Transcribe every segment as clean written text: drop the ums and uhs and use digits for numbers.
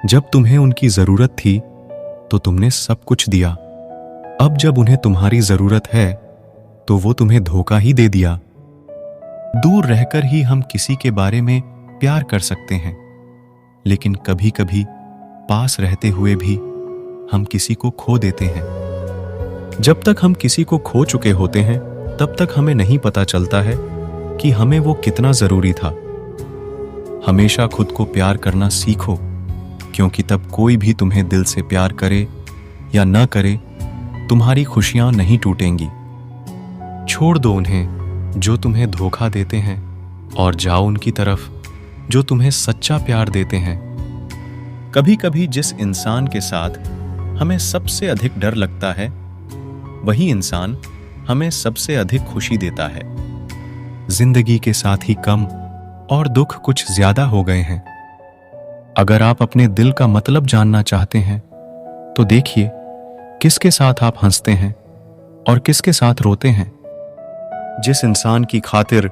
जब तुम्हें उनकी जरूरत थी तो तुमने सब कुछ दिया। अब जब उन्हें तुम्हारी जरूरत है तो वो तुम्हें धोखा ही दे दिया। दूर रहकर ही हम किसी के बारे में प्यार कर सकते हैं, लेकिन कभी कभी पास रहते हुए भी हम किसी को खो देते हैं। जब तक हम किसी को खो चुके होते हैं तब तक हमें नहीं पता चलता है कि हमें वो कितना जरूरी था। हमेशा खुद को प्यार करना सीखो, क्योंकि तब कोई भी तुम्हें दिल से प्यार करे या न करे, तुम्हारी खुशियां नहीं टूटेंगी। छोड़ दो उन्हें जो तुम्हें धोखा देते हैं और जाओ उनकी तरफ जो तुम्हें सच्चा प्यार देते हैं। कभी कभी जिस इंसान के साथ हमें सबसे अधिक डर लगता है, वही इंसान हमें सबसे अधिक खुशी देता है। जिंदगी के साथ ही कम और दुख कुछ ज्यादा हो गए हैं। अगर आप अपने दिल का मतलब जानना चाहते हैं तो देखिए किसके साथ आप हंसते हैं और किसके साथ रोते हैं। जिस इंसान की खातिर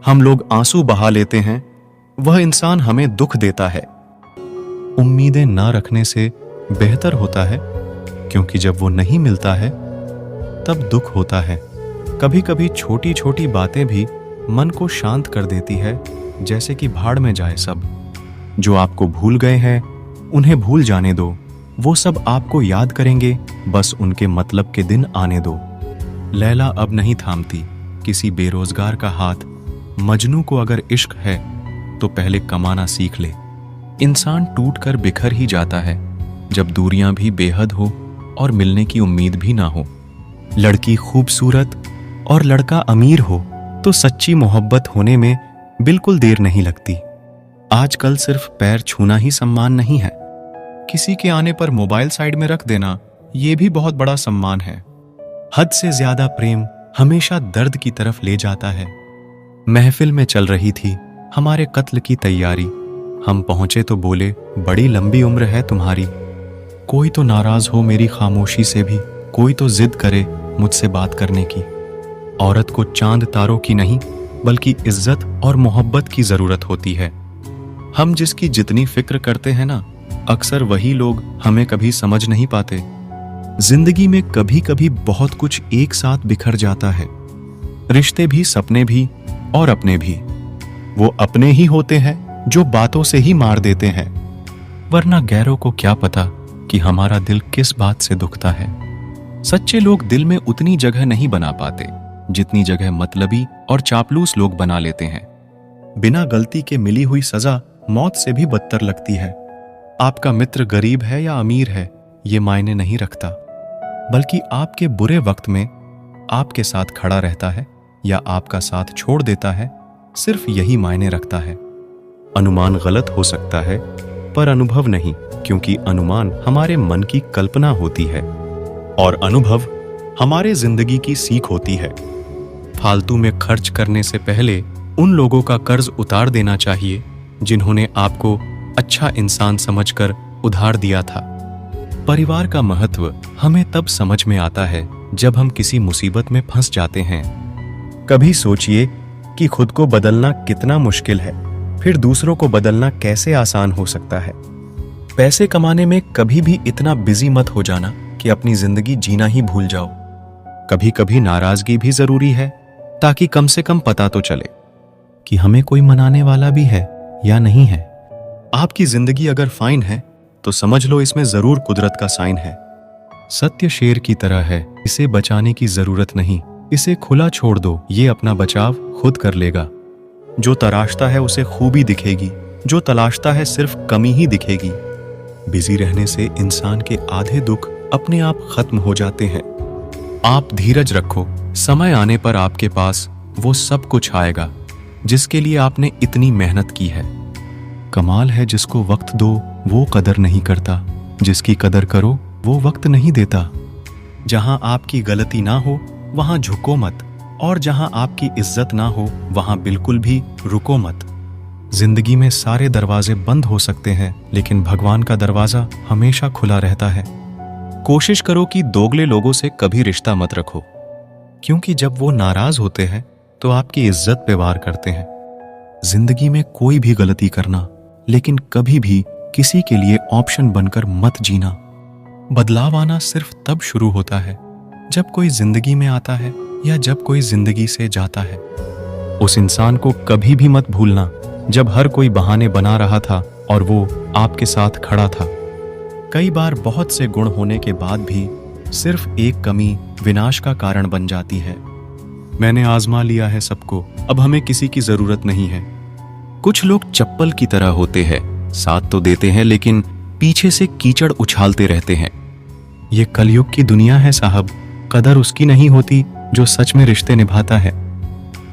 हम लोग आंसू बहा लेते हैं, वह इंसान हमें दुख देता है। उम्मीदें ना रखने से बेहतर होता है, क्योंकि जब वो नहीं मिलता है तब दुख होता है। कभी कभी छोटी छोटी बातें भी मन को शांत कर देती है, जैसे कि भाड़ में जाए सब। जो आपको भूल गए हैं उन्हें भूल जाने दो, वो सब आपको याद करेंगे, बस उनके मतलब के दिन आने दो। लैला अब नहीं थामती किसी बेरोजगार का हाथ। मजनू को अगर इश्क है तो पहले कमाना सीख ले। इंसान टूट कर बिखर ही जाता है जब दूरियां भी बेहद हो और मिलने की उम्मीद भी ना हो। लड़की खूबसूरत और लड़का अमीर हो तो सच्ची मोहब्बत होने में बिल्कुल देर नहीं लगती। आजकल सिर्फ पैर छूना ही सम्मान नहीं है, किसी के आने पर मोबाइल साइड में रख देना ये भी बहुत बड़ा सम्मान है। हद से ज्यादा प्रेम हमेशा दर्द की तरफ ले जाता है। महफिल में चल रही थी हमारे कत्ल की तैयारी। हम पहुंचे तो बोले, बड़ी लंबी उम्र है तुम्हारी। कोई तो नाराज हो मेरी खामोशी से भी, कोई तो जिद करे मुझसे बात करने की। औरत को चांद तारों की नहीं बल्कि इज्जत और मोहब्बत की जरूरत होती है। हम जिसकी जितनी फिक्र करते हैं ना, अक्सर वही लोग हमें कभी समझ नहीं पाते। जिंदगी में कभी कभी बहुत कुछ एक साथ बिखर जाता है, रिश्ते भी, सपने भी और अपने भी। वो अपने ही होते हैं जो बातों से ही मार देते हैं, वरना गैरों को क्या पता कि हमारा दिल किस बात से दुखता है। सच्चे लोग दिल में उतनी जगह नहीं बना पाते जितनी जगह मतलबी और चापलूस लोग बना लेते हैं। बिना गलती के मिली हुई सजा मौत से भी बदतर लगती है। आपका मित्र गरीब है या अमीर है ये मायने नहीं रखता, बल्कि आपके बुरे वक्त में आपके साथ खड़ा रहता है या आपका साथ छोड़ देता है, सिर्फ यही मायने रखता है। अनुमान गलत हो सकता है पर अनुभव नहीं, क्योंकि अनुमान हमारे मन की कल्पना होती है और अनुभव हमारे जिंदगी की सीख होती है। फालतू में खर्च करने से पहले उन लोगों का कर्ज उतार देना चाहिए जिन्होंने आपको अच्छा इंसान समझकर उधार दिया था। परिवार का महत्व हमें तब समझ में आता है जब हम किसी मुसीबत में फंस जाते हैं। कभी सोचिए कि खुद को बदलना कितना मुश्किल है, फिर दूसरों को बदलना कैसे आसान हो सकता है। पैसे कमाने में कभी भी इतना बिजी मत हो जाना कि अपनी जिंदगी जीना ही भूल जाओ। कभी कभी नाराजगी भी जरूरी है, ताकि कम से कम पता तो चले कि हमें कोई मनाने वाला भी है या नहीं है। आपकी जिंदगी अगर फाइन है तो समझ लो इसमें जरूर कुदरत का साइन है। सत्य शेर की तरह है, इसे बचाने की जरूरत नहीं, इसे खुला छोड़ दो, ये अपना बचाव खुद कर लेगा। जो तराशता है उसे खूबी दिखेगी, जो तलाशता है सिर्फ कमी ही दिखेगी। बिजी रहने से इंसान के आधे दुख अपने आप खत्म हो जाते हैं। आप धीरज रखो, समय आने पर आपके पास वो सब कुछ आएगा जिसके लिए आपने इतनी मेहनत की है। कमाल है जिसको वक्त दो वो कदर नहीं करता, जिसकी कदर करो वो वक्त नहीं देता। जहां आपकी गलती ना हो वहां झुको मत, और जहां आपकी इज्जत ना हो वहां बिल्कुल भी रुको मत। जिंदगी में सारे दरवाजे बंद हो सकते हैं, लेकिन भगवान का दरवाजा हमेशा खुला रहता है। कोशिश करो कि दोगले लोगों से कभी रिश्ता मत रखो, क्योंकि जब वो नाराज होते हैं तो आपकी इज्जत पे वार करते हैं। जिंदगी में कोई भी गलती करना, लेकिन कभी भी किसी के लिए ऑप्शन बनकर मत जीना। बदलाव आना सिर्फ तब शुरू होता है जब कोई जिंदगी में आता है या जब कोई जिंदगी से जाता है। उस इंसान को कभी भी मत भूलना जब हर कोई बहाने बना रहा था और वो आपके साथ खड़ा था। कई बार बहुत से गुण होने के बाद भी सिर्फ एक कमी विनाश का कारण बन जाती है। मैंने आजमा लिया है सबको, अब हमें किसी की जरूरत नहीं है। कुछ लोग चप्पल की तरह होते हैं, साथ तो देते हैं लेकिन पीछे से कीचड़ उछालते रहते हैं। ये कलयुग की दुनिया है साहब। कदर उसकी नहीं होती जो सच में रिश्ते निभाता है।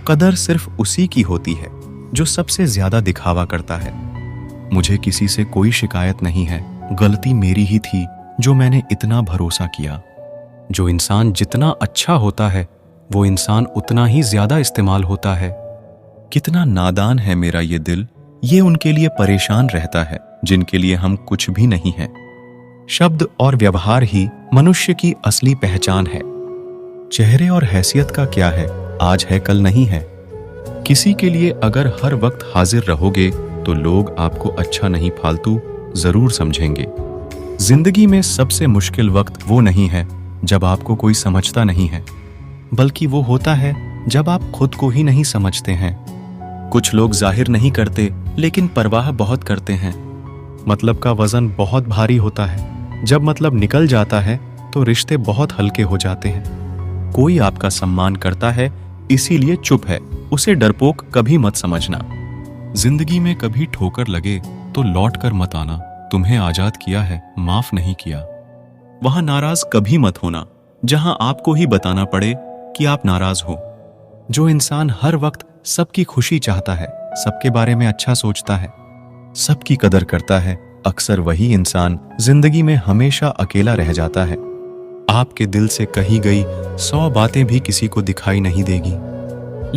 कदर सिर्फ उसी की होती है जो सबसे ज्यादा दिखावा करता है। मुझे किसी से कोई शिकायत नहीं है, गलती मेरी ही थी जो मैंने इतना भरोसा किया। जो इंसान जितना अच्छा होता है वो इंसान उतना ही ज्यादा इस्तेमाल होता है। कितना नादान है मेरा ये दिल, ये उनके लिए परेशान रहता है जिनके लिए हम कुछ भी नहीं हैं। शब्द और व्यवहार ही मनुष्य की असली पहचान है। चेहरे और हैसियत का क्या है, आज है कल नहीं है। किसी के लिए अगर हर वक्त हाजिर रहोगे तो लोग आपको अच्छा नहीं फालतू जरूर समझेंगे। जिंदगी में सबसे मुश्किल वक्त वो नहीं है जब आपको कोई समझता नहीं है, बल्कि वो होता है जब आप खुद को ही नहीं समझते हैं। कुछ लोग जाहिर नहीं करते लेकिन परवाह बहुत करते हैं। मतलब का वजन बहुत भारी होता है, जब मतलब निकल जाता है तो रिश्ते बहुत हल्के हो जाते हैं। कोई आपका सम्मान करता है इसीलिए चुप है, उसे डरपोक कभी मत समझना। जिंदगी में कभी ठोकर लगे तो लौट कर मत आना। तुम्हें आजाद किया है, माफ नहीं किया। वहां नाराज कभी मत होना जहां आपको ही बताना पड़े कि आप नाराज हो। जो इंसान हर वक्त सबकी खुशी चाहता है, सबके बारे में अच्छा सोचता है, सबकी कदर करता है, अक्सर वही इंसान जिंदगी में हमेशा अकेला रह जाता है। आपके दिल से कही गई 100 बातें भी किसी को दिखाई नहीं देगी,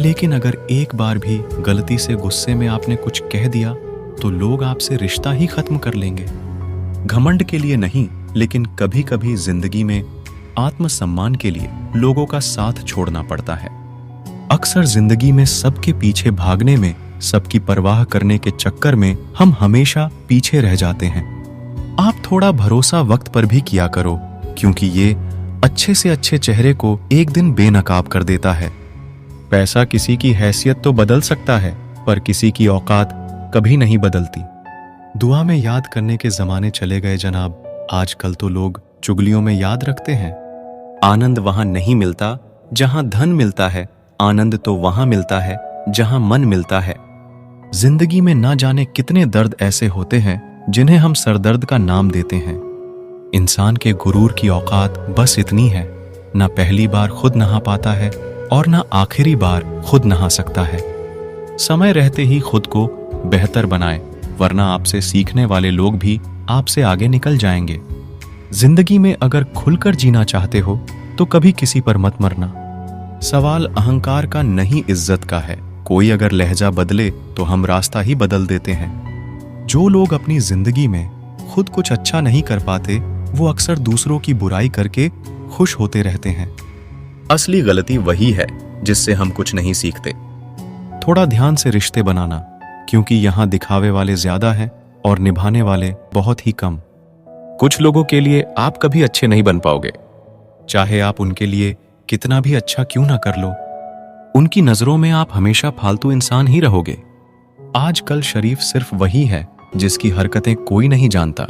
लेकिन अगर एक बार भी गलती से गुस्से में आपने कुछ कह दिया तो लोग आपसे रिश्ता ही खत्म कर लेंगे। घमंड के लिए नहीं, लेकिन कभी कभी जिंदगी में आत्मसम्मान के लिए लोगों का साथ छोड़ना पड़ता है। अक्सर जिंदगी में सबके पीछे भागने में, सबकी परवाह करने के चक्कर में हम हमेशा पीछे रह जाते हैं। आप थोड़ा भरोसा वक्त पर भी किया करो, क्योंकि ये अच्छे से अच्छे चेहरे को एक दिन बेनकाब कर देता है। पैसा किसी की हैसियत तो बदल सकता है, पर किसी की औकात कभी नहीं बदलती। दुआ में याद करने के जमाने चले गए जनाब, आजकल तो लोग चुगलियों में याद रखते हैं। आनंद वहां नहीं मिलता जहां धन मिलता है, आनंद तो वहां मिलता है जहां मन मिलता है। जिंदगी में ना जाने कितने दर्द ऐसे होते हैं जिन्हें हम सरदर्द का नाम देते हैं। इंसान के गुरूर की औकात बस इतनी है, ना पहली बार खुद नहा पाता है और ना आखिरी बार खुद नहा सकता है। समय रहते ही खुद को बेहतर बनाए, वरना आपसे सीखने वाले लोग भी आपसे आगे निकल जाएंगे। जिंदगी में अगर खुलकर जीना चाहते हो तो कभी किसी पर मत मरना। सवाल अहंकार का नहीं, इज्जत का है। कोई अगर लहजा बदले तो हम रास्ता ही बदल देते हैं। जो लोग अपनी जिंदगी में खुद कुछ अच्छा नहीं कर पाते, वो अक्सर दूसरों की बुराई करके खुश होते रहते हैं। असली गलती वही है जिससे हम कुछ नहीं सीखते। थोड़ा ध्यान से रिश्ते बनाना, क्योंकि यहां दिखावे वाले ज्यादा हैं और निभाने वाले बहुत ही कम। कुछ लोगों के लिए आप कभी अच्छे नहीं बन पाओगे, चाहे आप उनके लिए कितना भी अच्छा क्यों ना कर लो। उनकी नजरों में आप हमेशा फालतू इंसान ही रहोगे। आजकल शरीफ सिर्फ वही है जिसकी हरकतें कोई नहीं जानता।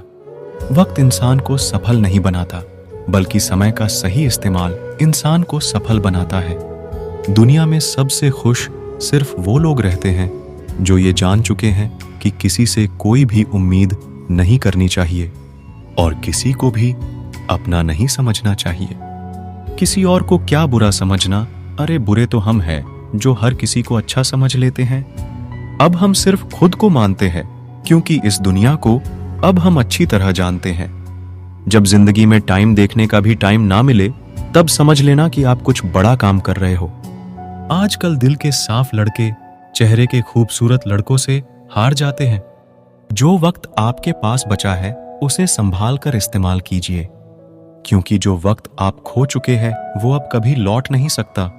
वक्त इंसान को सफल नहीं बनाता, बल्कि समय का सही इस्तेमाल इंसान को सफल बनाता है। दुनिया में सबसे खुश सिर्फ वो लोग रहते हैं जो ये जान चुके हैं कि किसी से कोई भी उम्मीद नहीं करनी चाहिए और किसी को भी अपना नहीं समझना चाहिए। किसी और को क्या बुरा समझना, अरे बुरे तो हम हैं जो हर किसी को अच्छा समझ लेते हैं। अब हम सिर्फ खुद को मानते हैं, क्योंकि इस दुनिया को अब हम अच्छी तरह जानते हैं। जब जिंदगी में टाइम देखने का भी टाइम ना मिले, तब समझ लेना कि आप कुछ बड़ा काम कर रहे हो। आजकल दिल के साफ लड़के चेहरे के खूबसूरत लड़कों से हार जाते हैं। जो वक्त आपके पास बचा है उसे संभाल कर इस्तेमाल कीजिए, क्योंकि जो वक्त आप खो चुके हैं वो अब कभी लौट नहीं सकता।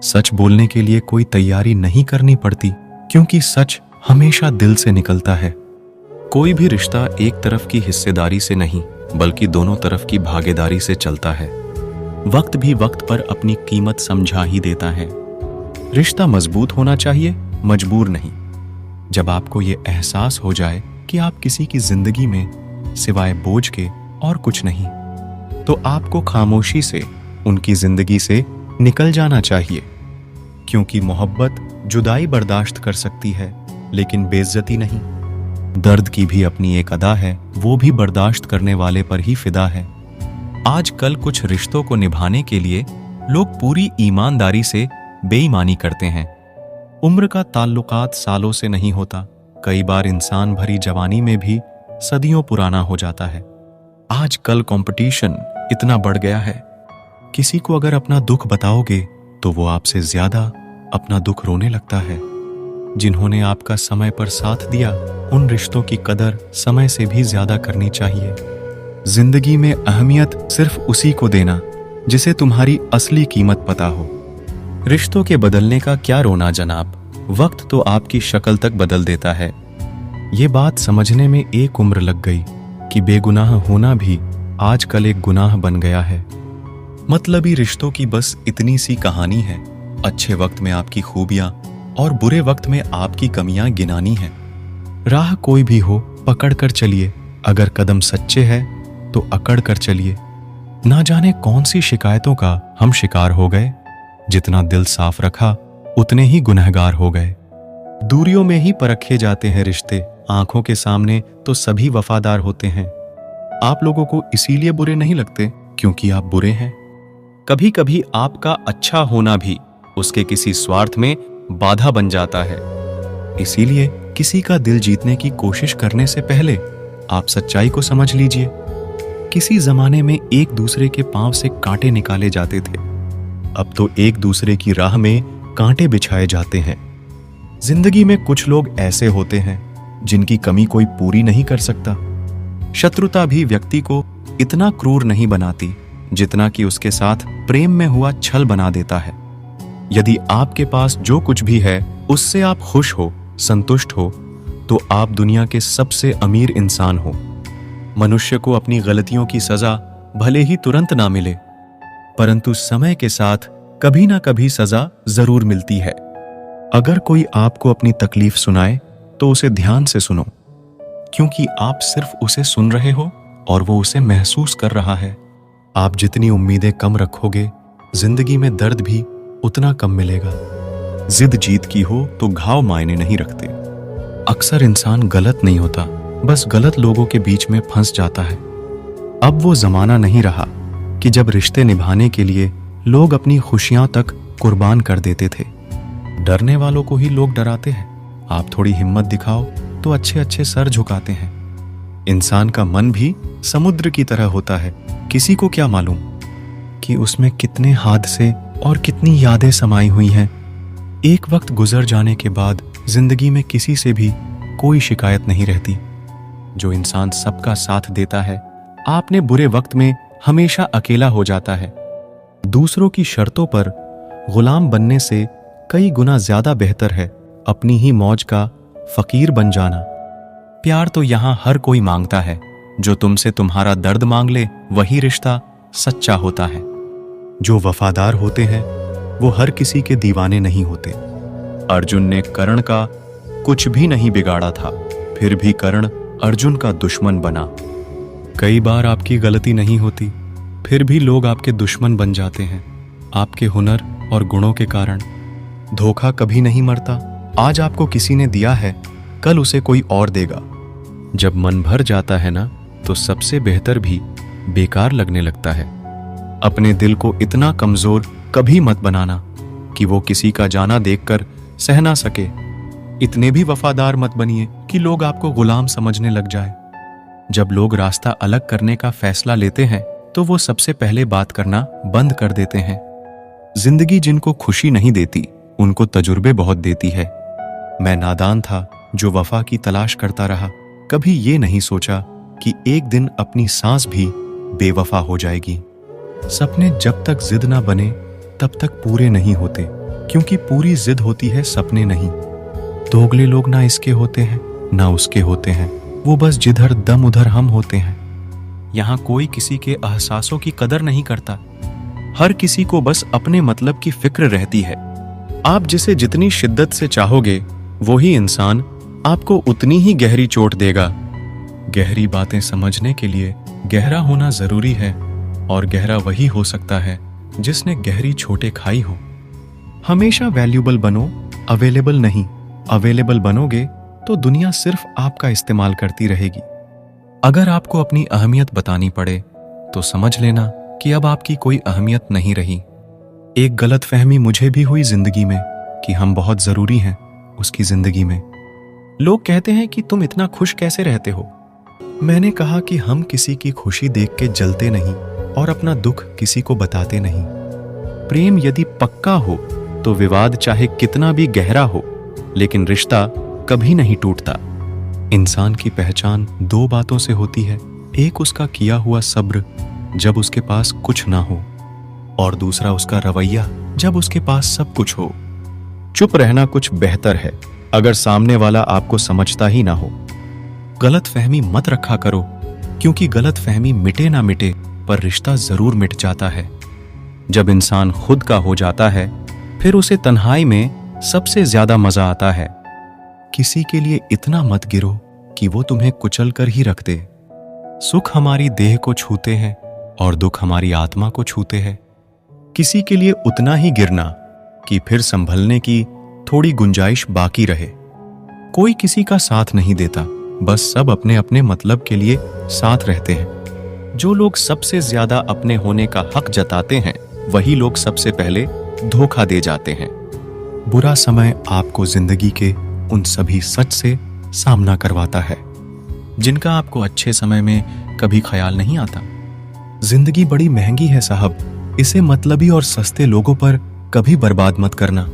सच बोलने के लिए कोई तैयारी नहीं करनी पड़ती, क्योंकि सच हमेशा दिल से निकलता है। कोई भी रिश्ता एक तरफ की हिस्सेदारी से नहीं बल्कि दोनों तरफ की भागीदारी से चलता है। वक्त भी वक्त पर अपनी कीमत समझा ही देता है। रिश्ता मजबूत होना चाहिए, मजबूर नहीं। जब आपको ये एहसास हो जाए कि आप किसी की जिंदगी में सिवाय बोझ के और कुछ नहीं, तो आपको खामोशी से उनकी जिंदगी से निकल जाना चाहिए। क्योंकि मोहब्बत जुदाई बर्दाश्त कर सकती है लेकिन बेइज्जती नहीं। दर्द की भी अपनी एक अदा है, वो भी बर्दाश्त करने वाले पर ही फिदा है। आजकल कुछ रिश्तों को निभाने के लिए लोग पूरी ईमानदारी से बेईमानी करते हैं। उम्र का ताल्लुकात सालों से नहीं होता, कई बार इंसान भरी जवानी में भी सदियों पुराना हो जाता है। आजकल कंपटीशन इतना बढ़ गया है, किसी को अगर अपना दुख बताओगे तो वो आपसे ज्यादा अपना दुख रोने लगता है। जिन्होंने आपका समय पर साथ दिया, उन रिश्तों की कदर समय से भी ज्यादा करनी चाहिए। जिंदगी में अहमियत सिर्फ उसी को देना जिसे तुम्हारी असली कीमत पता हो। रिश्तों के बदलने का क्या रोना जनाब, वक्त तो आपकी शक्ल तक बदल देता है। ये बात समझने में एक उम्र लग गई कि बेगुनाह होना भी आजकल एक गुनाह बन गया है। मतलबी रिश्तों की बस इतनी सी कहानी है, अच्छे वक्त में आपकी खूबियां और बुरे वक्त में आपकी कमियां गिनानी है। राह कोई भी हो पकड़ कर चलिए, अगर कदम सच्चे हैं तो अकड़ कर चलिए। ना जाने कौन सी शिकायतों का हम शिकार हो गए, जितना दिल साफ रखा उतने ही गुनहगार हो गए। दूरियों में ही परखे जाते हैं रिश्ते, आंखों के सामने तो सभी वफादार होते हैं। आप लोगों को इसीलिए बुरे नहीं लगते क्योंकि आप बुरे हैं। कभी कभी आपका अच्छा होना भी उसके किसी स्वार्थ में बाधा बन जाता है। इसीलिए किसी का दिल जीतने की कोशिश करने से पहले आप सच्चाई को समझ लीजिए। किसी जमाने में एक दूसरे के पांव से कांटे निकाले जाते थे, अब तो एक दूसरे की राह में कांटे बिछाए जाते हैं। जिंदगी में कुछ लोग ऐसे होते हैं जिनकी कमी कोई पूरी नहीं कर सकता। शत्रुता भी व्यक्ति को इतना क्रूर नहीं बनाती जितना कि उसके साथ प्रेम में हुआ छल बना देता है। यदि आपके पास जो कुछ भी है उससे आप खुश हो, संतुष्ट हो, तो आप दुनिया के सबसे अमीर इंसान हो। मनुष्य को अपनी गलतियों की सजा भले ही तुरंत ना मिले, परंतु समय के साथ कभी ना कभी सजा जरूर मिलती है। अगर कोई आपको अपनी तकलीफ सुनाए तो उसे ध्यान से सुनो, क्योंकि आप सिर्फ उसे सुन रहे हो और वो उसे महसूस कर रहा है। आप जितनी उम्मीदें कम रखोगे, जिंदगी में दर्द भी उतना कम मिलेगा। जिद जीत की हो तो घाव मायने नहीं रखते। अक्सर इंसान गलत नहीं होता, बस गलत लोगों के बीच में फंस जाता है। अब वो जमाना नहीं रहा कि जब रिश्ते निभाने के लिए लोग अपनी खुशियां तक कुर्बान कर देते थे। डरने वालों को ही लोग डराते हैं। आप थोड़ी हिम्मत दिखाओ तो अच्छे अच्छे सर झुकाते हैं। इंसान का मन भी समुद्र की तरह होता है, किसी को क्या मालूम कि उसमें कितने हादसे और कितनी यादें समाई हुई हैं। एक वक्त गुजर जाने के बाद जिंदगी में किसी से भी कोई शिकायत नहीं रहती। जो इंसान सबका साथ देता है, आपने बुरे वक्त में हमेशा अकेला हो जाता है। दूसरों की शर्तों पर गुलाम बनने से कई गुना ज्यादा बेहतर है अपनी ही मौज का फकीर बन जाना। प्यार तो यहां हर कोई मांगता है, जो तुमसे तुम्हारा दर्द मांग ले वही रिश्ता सच्चा होता है। जो वफादार होते हैं वो हर किसी के दीवाने नहीं होते। अर्जुन ने कर्ण का कुछ भी नहीं बिगाड़ा था, फिर भी कर्ण अर्जुन का दुश्मन बना। कई बार आपकी गलती नहीं होती, फिर भी लोग आपके दुश्मन बन जाते हैं, आपके हुनर और गुणों के कारण। धोखा कभी नहीं मरता। आज आपको किसी ने दिया है, कल उसे कोई और देगा। जब मन भर जाता है ना, तो सबसे बेहतर भी बेकार लगने लगता है। अपने दिल को इतना कमजोर कभी मत बनाना कि वो किसी का जाना देखकर सह ना सके। इतने भी वफादार मत बनिए कि लोग आपको गुलाम समझने लग जाए। जब लोग रास्ता अलग करने का फैसला लेते हैं तो वो सबसे पहले बात करना बंद कर देते हैं। जिंदगी जिनको खुशी नहीं देती, उनको तजुर्बे बहुत देती है। मैं नादान था जो वफा की तलाश करता रहा, कभी ये नहीं सोचा कि एक दिन अपनी सांस भी बेवफा हो जाएगी। सपने जब तक जिद ना बने तब तक पूरे नहीं होते, क्योंकि पूरी जिद होती है, सपने नहीं। दोगले लोग ना इसके होते हैं ना उसके होते हैं, वो बस जिधर दम उधर हम होते हैं। यहाँ कोई किसी के एहसासों की कदर नहीं करता। हर किसी को बस अपने मतलब की फिक्र रहती है। आप जिसे जितनी शिद्दत से चाहोगे वही इंसान आपको उतनी ही गहरी चोट देगा। गहरी बातें समझने के लिए गहरा होना जरूरी है, और गहरा वही हो सकता है जिसने गहरी चोटें खाई हो। हमेशा वैल्यूबल बनो, अवेलेबल नहीं। अवेलेबल बनोगे तो दुनिया सिर्फ आपका इस्तेमाल करती रहेगी। अगर आपको अपनी अहमियत बतानी पड़े तो समझ लेना कि अब आपकी कोई अहमियत नहीं रही। एक गलतफहमी मुझे भी हुई जिंदगी में कि हम बहुत जरूरी हैं उसकी जिंदगी में। लोग कहते हैं कि तुम इतना खुश कैसे रहते हो। मैंने कहा कि हम किसी की खुशी देख के जलते नहीं और अपना दुख किसी को बताते नहीं। प्रेम यदि पक्का हो तो विवाद चाहे कितना भी गहरा हो, लेकिन रिश्ता कभी नहीं टूटता। इंसान की पहचान दो बातों से होती है। एक उसका किया हुआ सब्र जब उसके पास कुछ ना हो, और दूसरा उसका रवैया जब उसके पास सब कुछ हो। चुप रहना कुछ बेहतर है अगर सामने वाला आपको समझता ही ना हो। गलतफहमी मत रखा करो, क्योंकि गलतफहमी मिटे ना मिटे पर रिश्ता जरूर मिट जाता है। जब इंसान खुद का हो जाता है फिर उसे तन्हाई में सबसे ज्यादा मजा आता है। किसी के लिए इतना मत गिरो कि वो तुम्हें कुचल कर ही रख दे। सुख हमारी देह को छूते हैं और दुख हमारी आत्मा को छूते हैं। किसी के लिए उतना ही गिरना कि फिर संभलने की थोड़ी गुंजाइश बाकी रहे। कोई किसी का साथ नहीं देता, बस सब अपने अपने मतलब के लिए साथ रहते हैं। जो लोग सबसे ज्यादा अपने होने का हक जताते हैं वही लोग सबसे पहले धोखा दे जाते हैं। बुरा समय आपको जिंदगी के उन सभी सच से सामना करवाता है जिनका आपको अच्छे समय में कभी ख्याल नहीं आता। जिंदगी बड़ी महंगी है साहब, इसे मतलबी और सस्ते लोगों पर कभी बर्बाद मत करना।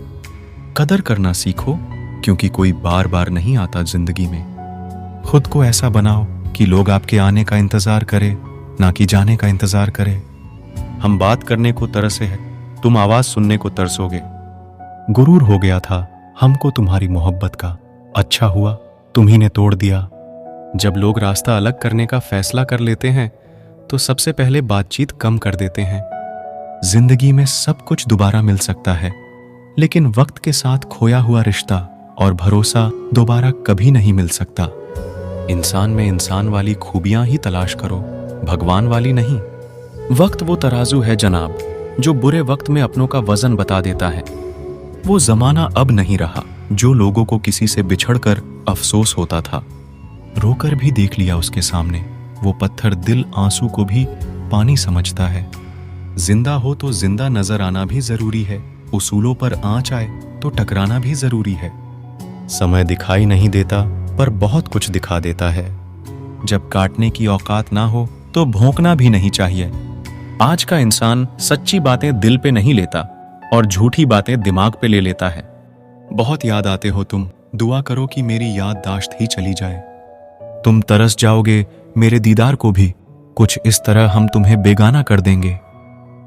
कदर करना सीखो, क्योंकि कोई बार बार नहीं आता जिंदगी में। खुद को ऐसा बनाओ कि लोग आपके आने का इंतजार करें, ना कि जाने का इंतजार करें। हम बात करने को तरसे हैं, तुम आवाज सुनने को तरसोगे। गुरूर हो गया था हमको तुम्हारी मोहब्बत का, अच्छा हुआ तुम्ही ने तोड़ दिया। जब लोग रास्ता अलग करने का फैसला कर लेते हैं तो सबसे पहले बातचीत कम कर देते हैं। जिंदगी में सब कुछ दोबारा मिल सकता है, लेकिन वक्त के साथ खोया हुआ रिश्ता और भरोसा दोबारा कभी नहीं मिल सकता। इंसान में इंसान वाली खूबियां ही तलाश करो, भगवान वाली नहीं। वक्त वो तराजू है जनाब जो बुरे वक्त में अपनों का वजन बता देता है। वो जमाना अब नहीं रहा जो लोगों को किसी से बिछड़कर अफसोस होता था। रोकर भी देख लिया उसके सामने, वो पत्थर दिल आंसू को भी पानी समझता है। जिंदा हो तो जिंदा नजर आना भी जरूरी है, उसूलों पर आंच आए तो टकराना भी जरूरी है। समय दिखाई नहीं देता पर बहुत कुछ दिखा देता है। जब काटने की औकात ना हो तो भौंकना भी नहीं चाहिए। आज का इंसान सच्ची बातें दिल पे नहीं लेता और झूठी बातें दिमाग पे ले लेता है। बहुत याद आते हो तुम, दुआ करो कि मेरी याददाश्त ही चली जाए। तुम तरस जाओगे मेरे दीदार को भी, कुछ इस तरह हम तुम्हें बेगाना कर देंगे।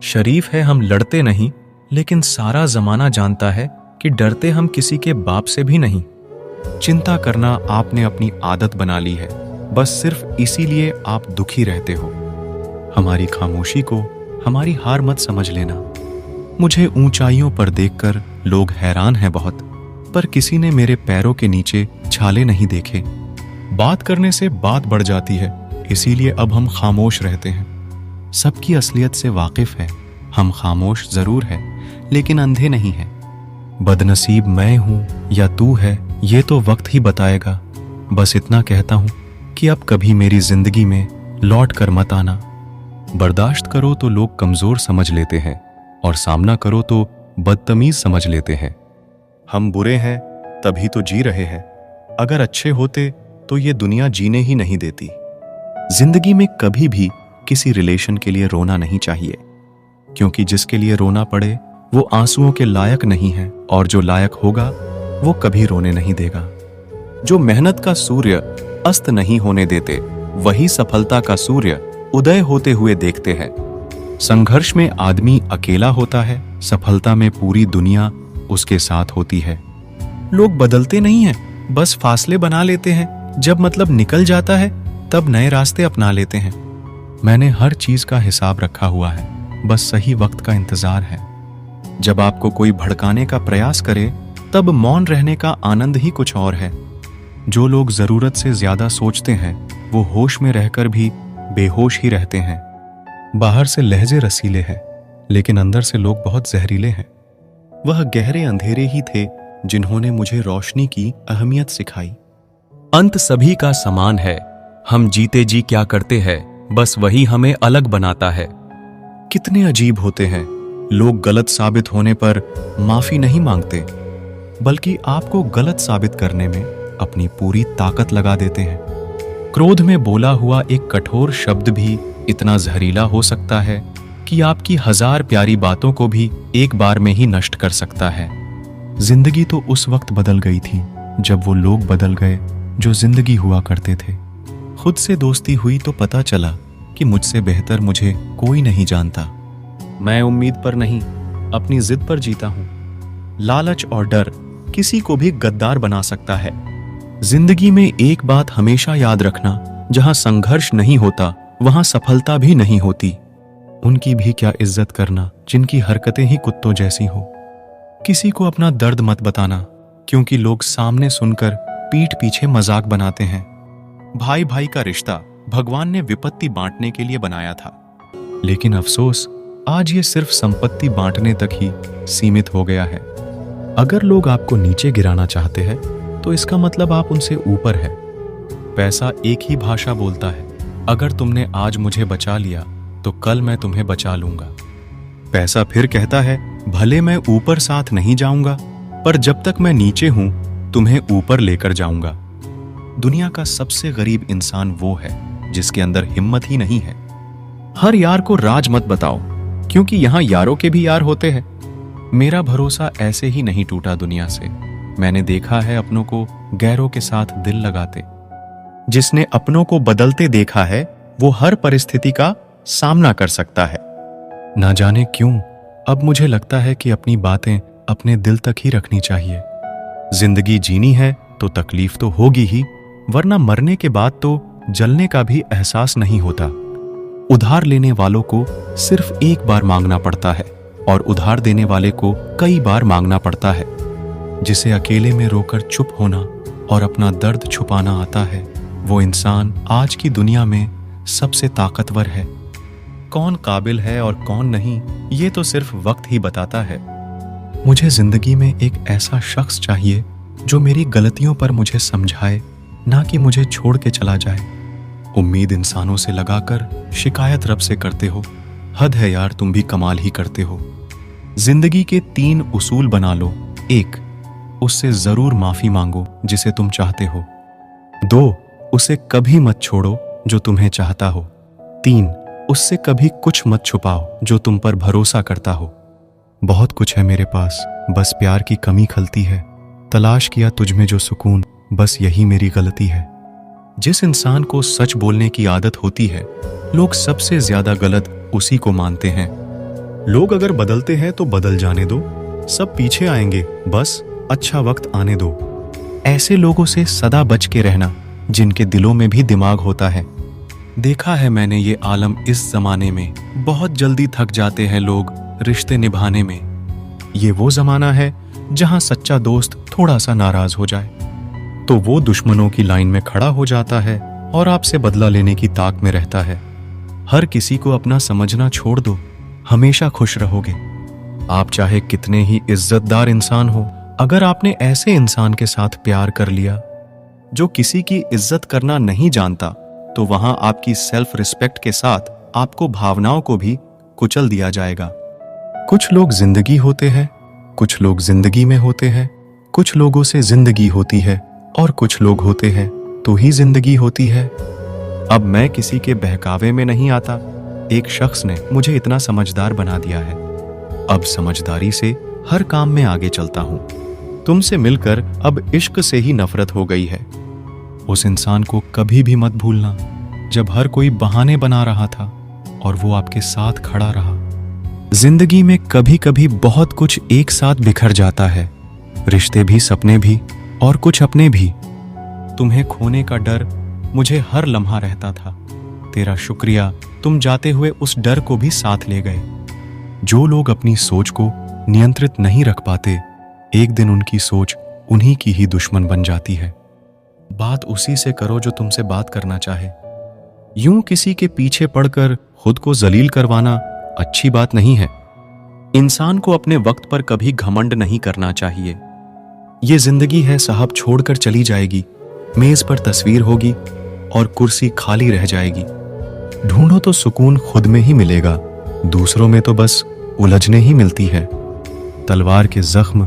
शरीफ है हम लड़ते नहीं, लेकिन सारा जमाना जानता है कि डरते हम किसी के बाप से भी नहीं। चिंता करना आपने अपनी आदत बना ली है, बस सिर्फ इसीलिए आप दुखी रहते हो। हमारी खामोशी को हमारी हार मत समझ लेना। मुझे ऊंचाइयों पर देखकर लोग हैरान हैं बहुत, पर किसी ने मेरे पैरों के नीचे छाले नहीं देखे। बात करने से बात बढ़ जाती है, इसीलिए अब हम खामोश रहते हैं। सबकी असलियत से वाकिफ है, हम खामोश जरूर है लेकिन अंधे नहीं हैं। बदनसीब मैं हूं या तू है ये तो वक्त ही बताएगा। बस इतना कहता हूं कि अब कभी मेरी जिंदगी में लौट कर मत आना। बर्दाश्त करो तो लोग कमजोर समझ लेते हैं और सामना करो तो बदतमीज समझ लेते हैं। हम बुरे हैं तभी तो जी रहे हैं, अगर अच्छे होते तो ये दुनिया जीने ही नहीं देती। जिंदगी में कभी भी किसी रिलेशन के लिए रोना नहीं चाहिए, क्योंकि जिसके लिए रोना पड़े वो आंसुओं के लायक नहीं है, और जो लायक होगा वो कभी रोने नहीं देगा। जो मेहनत का सूर्य अस्त नहीं होने देते वही सफलता का सूर्य उदय होते हुए देखते हैं। संघर्ष में आदमी अकेला होता है, सफलता में पूरी दुनिया उसके साथ होती है। लोग बदलते नहीं हैं, बस फासले बना लेते हैं जब मतलब निकल जाता है तब नए रास्ते अपना लेते हैं। मैंने हर चीज का हिसाब रखा हुआ है, बस सही वक्त का इंतजार है। जब आपको कोई भड़काने का प्रयास करे तब मौन रहने का आनंद ही कुछ और है। जो लोग जरूरत से ज्यादा सोचते हैं वो होश में रहकर भी बेहोश ही रहते हैं। बाहर से लहजे रसीले हैं, लेकिन अंदर से लोग बहुत जहरीले हैं। वह गहरे अंधेरे ही थे जिन्होंने मुझे रोशनी की अहमियत सिखाई। अंत सभी का समान है। हम जीते जी क्या करते हैं, बस वही हमें अलग बनाता है। कितने अजीब होते हैं, लोग गलत साबित होने पर माफी नहीं मांगते, बल्कि आपको गलत साबित करने में अपनी पूरी ताकत लगा देते हैं। क्रोध में बोला हुआ एक कठोर शब्द भी इतना जहरीला हो सकता है कि आपकी 1000 प्यारी बातों को भी एक बार में ही नष्ट कर सकता है। जिंदगी तो उस वक्त बदल गई थी जब वो लोग बदल गए जो जिंदगी हुआ करते थे। खुद से दोस्ती हुई तो पता चला कि मुझसे बेहतर मुझे कोई नहीं जानता। मैं उम्मीद पर नहीं, अपनी जिद पर जीता हूं। लालच और डर किसी को भी गद्दार बना सकता है। जिंदगी में एक बात हमेशा याद रखना, जहां संघर्ष नहीं होता वहां सफलता भी नहीं होती। उनकी भी क्या इज्जत करना जिनकी हरकतें ही कुत्तों जैसी हो। किसी को अपना दर्द मत बताना, क्योंकि लोग सामने सुनकर पीठ पीछे मजाक बनाते हैं। भाई भाई का रिश्ता भगवान ने विपत्ति बांटने के लिए बनाया था, लेकिन अफसोस आज ये सिर्फ संपत्ति बांटने तक ही सीमित हो गया है। अगर लोग आपको नीचे गिराना चाहते हैं तो इसका मतलब आप उनसे ऊपर है। पैसा एक ही भाषा बोलता है। अगर तुमने आज मुझे बचा लिया तो कल मैं तुम्हें बचा लूंगा। पैसा फिर कहता है, भले मैं ऊपर साथ नहीं जाऊंगा, पर जब तक मैं नीचे हूं तुम्हें ऊपर लेकर जाऊंगा। दुनिया का सबसे गरीब इंसान वो है जिसके अंदर हिम्मत ही नहीं है। हर यार को राज मत बताओ, क्योंकि यहां यारों के भी यार होते हैं। मेरा भरोसा ऐसे ही नहीं टूटा दुनिया से। मैंने देखा है अपनों को गैरों के साथ दिल लगाते। जिसने अपनों को बदलते देखा है वो हर परिस्थिति का सामना कर सकता है। ना जाने क्यों अब मुझे लगता है कि अपनी बातें अपने दिल तक ही रखनी चाहिए। जिंदगी जीनी है तो तकलीफ तो होगी ही, वरना मरने के बाद तो जलने का भी एहसास नहीं होता। उधार लेने वालों को सिर्फ एक बार मांगना पड़ता है और उधार देने वाले को कई बार मांगना पड़ता है। जिसे अकेले में रोकर चुप होना और अपना दर्द छुपाना आता है, वो इंसान आज की दुनिया में सबसे ताकतवर है। कौन काबिल है और कौन नहीं, ये तो सिर्फ वक्त ही बताता है। मुझे जिंदगी में एक ऐसा शख्स चाहिए जो मेरी गलतियों पर मुझे समझाए, ना कि मुझे छोड़ के चला जाए। उम्मीद इंसानों से लगाकर शिकायत रब से करते हो। हद है यार, तुम भी कमाल ही करते हो। जिंदगी के 3 उसूल बना लो। 1, उससे जरूर माफी मांगो जिसे तुम चाहते हो। 2, उसे कभी मत छोड़ो जो तुम्हें चाहता हो। 3, उससे कभी कुछ मत छुपाओ जो तुम पर भरोसा करता हो। बहुत कुछ है मेरे पास, बस प्यार की कमी खलती है। तलाश किया तुझमें जो सुकून, बस यही मेरी गलती है। जिस इंसान को सच बोलने की आदत होती है, लोग सबसे ज्यादा गलत उसी को मानते हैं। लोग अगर बदलते हैं तो बदल जाने दो, सब पीछे आएंगे, बस अच्छा वक्त आने दो। ऐसे लोगों से सदा बच के रहना जिनके दिलों में भी दिमाग होता है। देखा है मैंने ये आलम इस जमाने में, बहुत जल्दी थक जाते हैं लोग रिश्ते निभाने में। ये वो जमाना है जहां सच्चा दोस्त थोड़ा सा नाराज हो जाए तो वो दुश्मनों की लाइन में खड़ा हो जाता है और आपसे बदला लेने की ताक में रहता है। हर किसी को अपना समझना छोड़ दो, हमेशा खुश रहोगे। आप चाहे कितने ही इज्जतदार इंसान हो, अगर आपने ऐसे इंसान के साथ प्यार कर लिया जो किसी की इज्जत करना नहीं जानता, तो वहां आपकी सेल्फ रिस्पेक्ट के साथ आपको भावनाओं को भी कुचल दिया जाएगा। कुछ लोग जिंदगी होते हैं, कुछ लोग जिंदगी में होते हैं। कुछ लोगों से जिंदगी होती है और कुछ लोग होते हैं तो ही जिंदगी होती है। अब मैं किसी के बहकावे में नहीं आता। एक शख्स ने मुझे इतना समझदार बना दिया है। अब समझदारी से हर काम में आगे चलता हूं। तुमसे मिलकर अब इश्क से ही नफरत हो गई है। उस इंसान को कभी भी मत भूलना जब हर कोई बहाने बना रहा था और वो आपके साथ खड़ा रहा। जिंदगी में कभी कभी बहुत कुछ एक साथ बिखर जाता है, रिश्ते भी, सपने भी और कुछ अपने भी। तुम्हें खोने का डर मुझे हर लम्हा रहता था। तेरा शुक्रिया, तुम जाते हुए उस डर को भी साथ ले गए। जो लोग अपनी सोच को नियंत्रित नहीं रख पाते, एक दिन उनकी सोच उन्हीं की ही दुश्मन बन जाती है। बात उसी से करो जो तुमसे बात करना चाहे। यूं किसी के पीछे पड़कर खुद को जलील करवाना अच्छी बात नहीं है। इंसान को अपने वक्त पर कभी घमंड नहीं करना चाहिए। ये जिंदगी है साहब, छोड़कर चली जाएगी। मेज पर तस्वीर होगी और कुर्सी खाली रह जाएगी। ढूंढो तो सुकून खुद में ही मिलेगा, दूसरों में तो बस उलझने ही मिलती है। तलवार के जख्म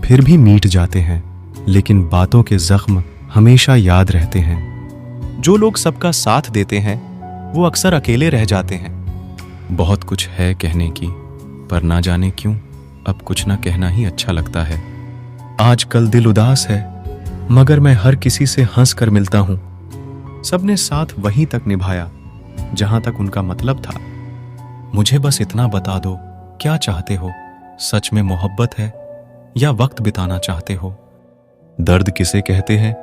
फिर भी मीट जाते हैं, लेकिन बातों के जख्म हमेशा याद रहते हैं। जो लोग सबका साथ देते हैं वो अक्सर अकेले रह जाते हैं। बहुत कुछ है कहने की, पर ना जाने क्यों अब कुछ ना कहना ही अच्छा लगता है। आजकल दिल उदास है, मगर मैं हर किसी से हंस कर मिलता हूं। सबने साथ वहीं तक निभाया जहां तक उनका मतलब था। मुझे बस इतना बता दो, क्या चाहते हो? सच में मोहब्बत है या वक्त बिताना चाहते हो? दर्द किसे कहते हैं